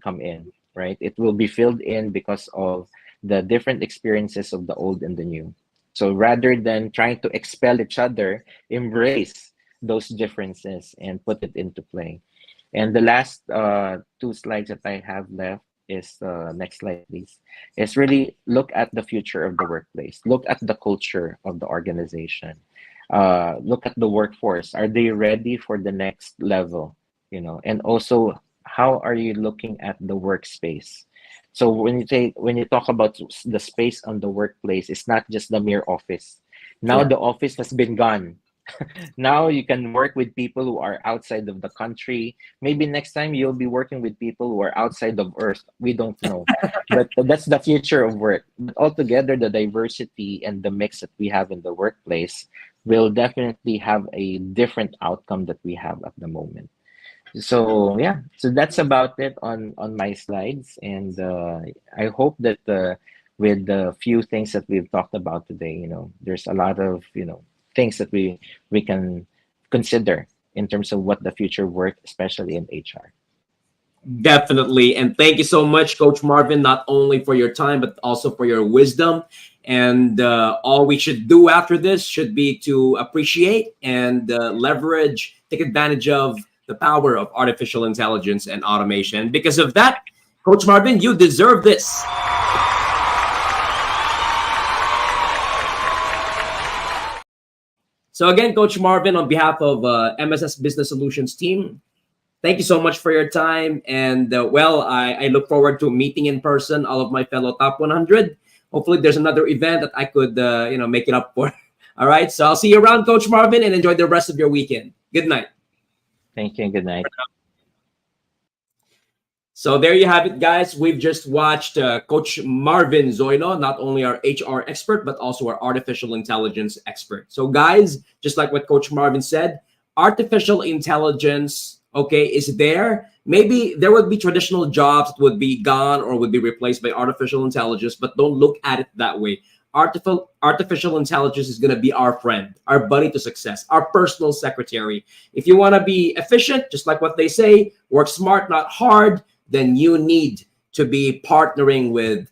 come in, right? It will be filled in because of the different experiences of the old and the new. So rather than trying to expel each other, embrace those differences and put it into play. And the last two slides that I have left is next slide, please. Is really look at the future of the workplace. Look at the culture of the organization. Look at the workforce. Are they ready for the next level? And also, how are you looking at the workspace? So when you talk about the space on the workplace, it's not just the mere office. Now Correct. the office has been gone. Now you can work with people who are outside of the country. Maybe next time you'll be working with people who are outside of Earth. We don't know. But that's the future of work. But altogether, the diversity and the mix that we have in the workplace will definitely have a different outcome that we have at the moment. So yeah, so that's about it on my slides, and I hope that with the few things that we've talked about today, there's a lot of things that we can consider in terms of what the future work, especially in HR. Definitely. And thank you so much, Coach Marvin, not only for your time, but also for your wisdom. And all we should do after this should be to appreciate and leverage, take advantage of the power of artificial intelligence and automation. Because of that, Coach Marvin, you deserve this. So again, Coach Marvin, on behalf of MSS Business Solutions team, thank you so much for your time. And I look forward to meeting in person all of my fellow Top 100. Hopefully, there's another event that I could, make it up for. All right. So I'll see you around, Coach Marvin, and enjoy the rest of your weekend. Good night. Thank you and good night. So there you have it, guys. We've just watched Coach Marvin Zoilo, not only our HR expert, but also our artificial intelligence expert. So guys, just like what Coach Marvin said, artificial intelligence, okay, is there. Maybe there would be traditional jobs that would be gone or would be replaced by artificial intelligence, but don't look at it that way. Artificial intelligence is going to be our friend, our buddy to success, our personal secretary. If you want to be efficient, just like what they say, work smart, not hard, then you need to be partnering with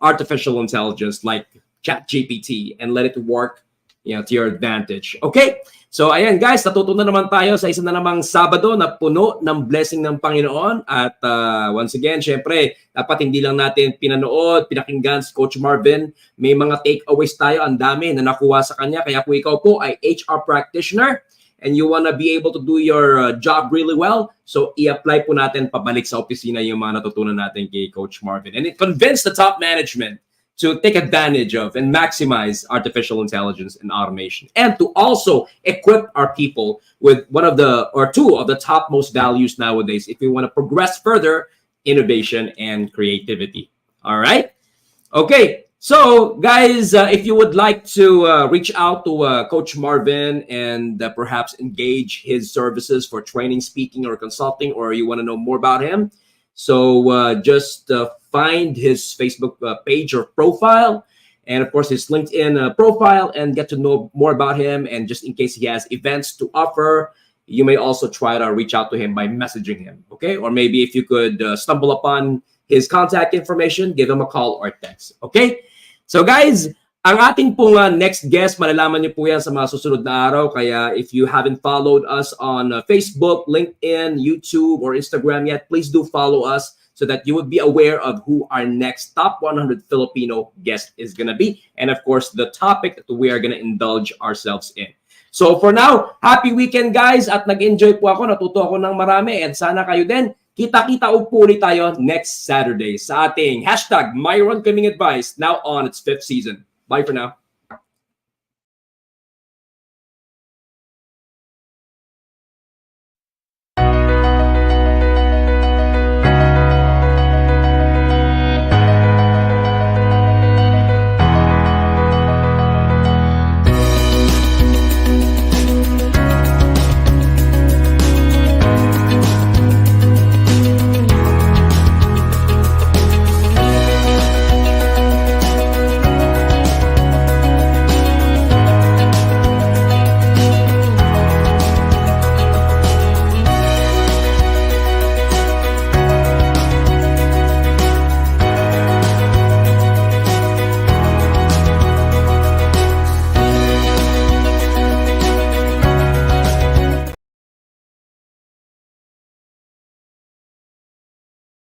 artificial intelligence like ChatGPT and let it work, to your advantage. Okay? So ayan guys, natuto na naman tayo sa isa na namang Sabado na puno ng blessing ng Panginoon. At once again, syempre, dapat hindi lang natin pinanood, pinakinggan si Coach Marvin. May mga takeaways tayo, ang dami na nakuha sa kanya. Kaya kung ikaw po ay HR practitioner and you wanna be able to do your job really well, so i-apply po natin pabalik sa opisina yung mga natutunan natin kay Coach Marvin. And it convinced the top management to take advantage of and maximize artificial intelligence and automation, and to also equip our people with one of the or two of the top most values nowadays if we want to progress further: innovation and creativity. All right. Okay. So, guys, if you would like to reach out to Coach Marvin and perhaps engage his services for training, speaking, or consulting, or you want to know more about him, so just find his Facebook page or profile, and of course his LinkedIn profile, and get to know more about him. And just in case he has events to offer, you may also try to reach out to him by messaging him. Okay, or maybe if you could stumble upon his contact information, give him a call or text. Okay, so guys, ang ating pong next guest, malalaman niyo po yan sa mga susunod na araw. Kaya if you haven't followed us on Facebook, LinkedIn, YouTube, or Instagram yet, please do follow us so that you would be aware of who our next Top 100 Filipino guest is going to be. And of course, the topic that we are going to indulge ourselves in. So for now, happy weekend guys, at nag-enjoy po ako, natuto ako ng marami, and sana kayo din. Kita-kita po ulit tayo next Saturday sa ating #MyronKaming Advice, now on its 5th season. Bye for now.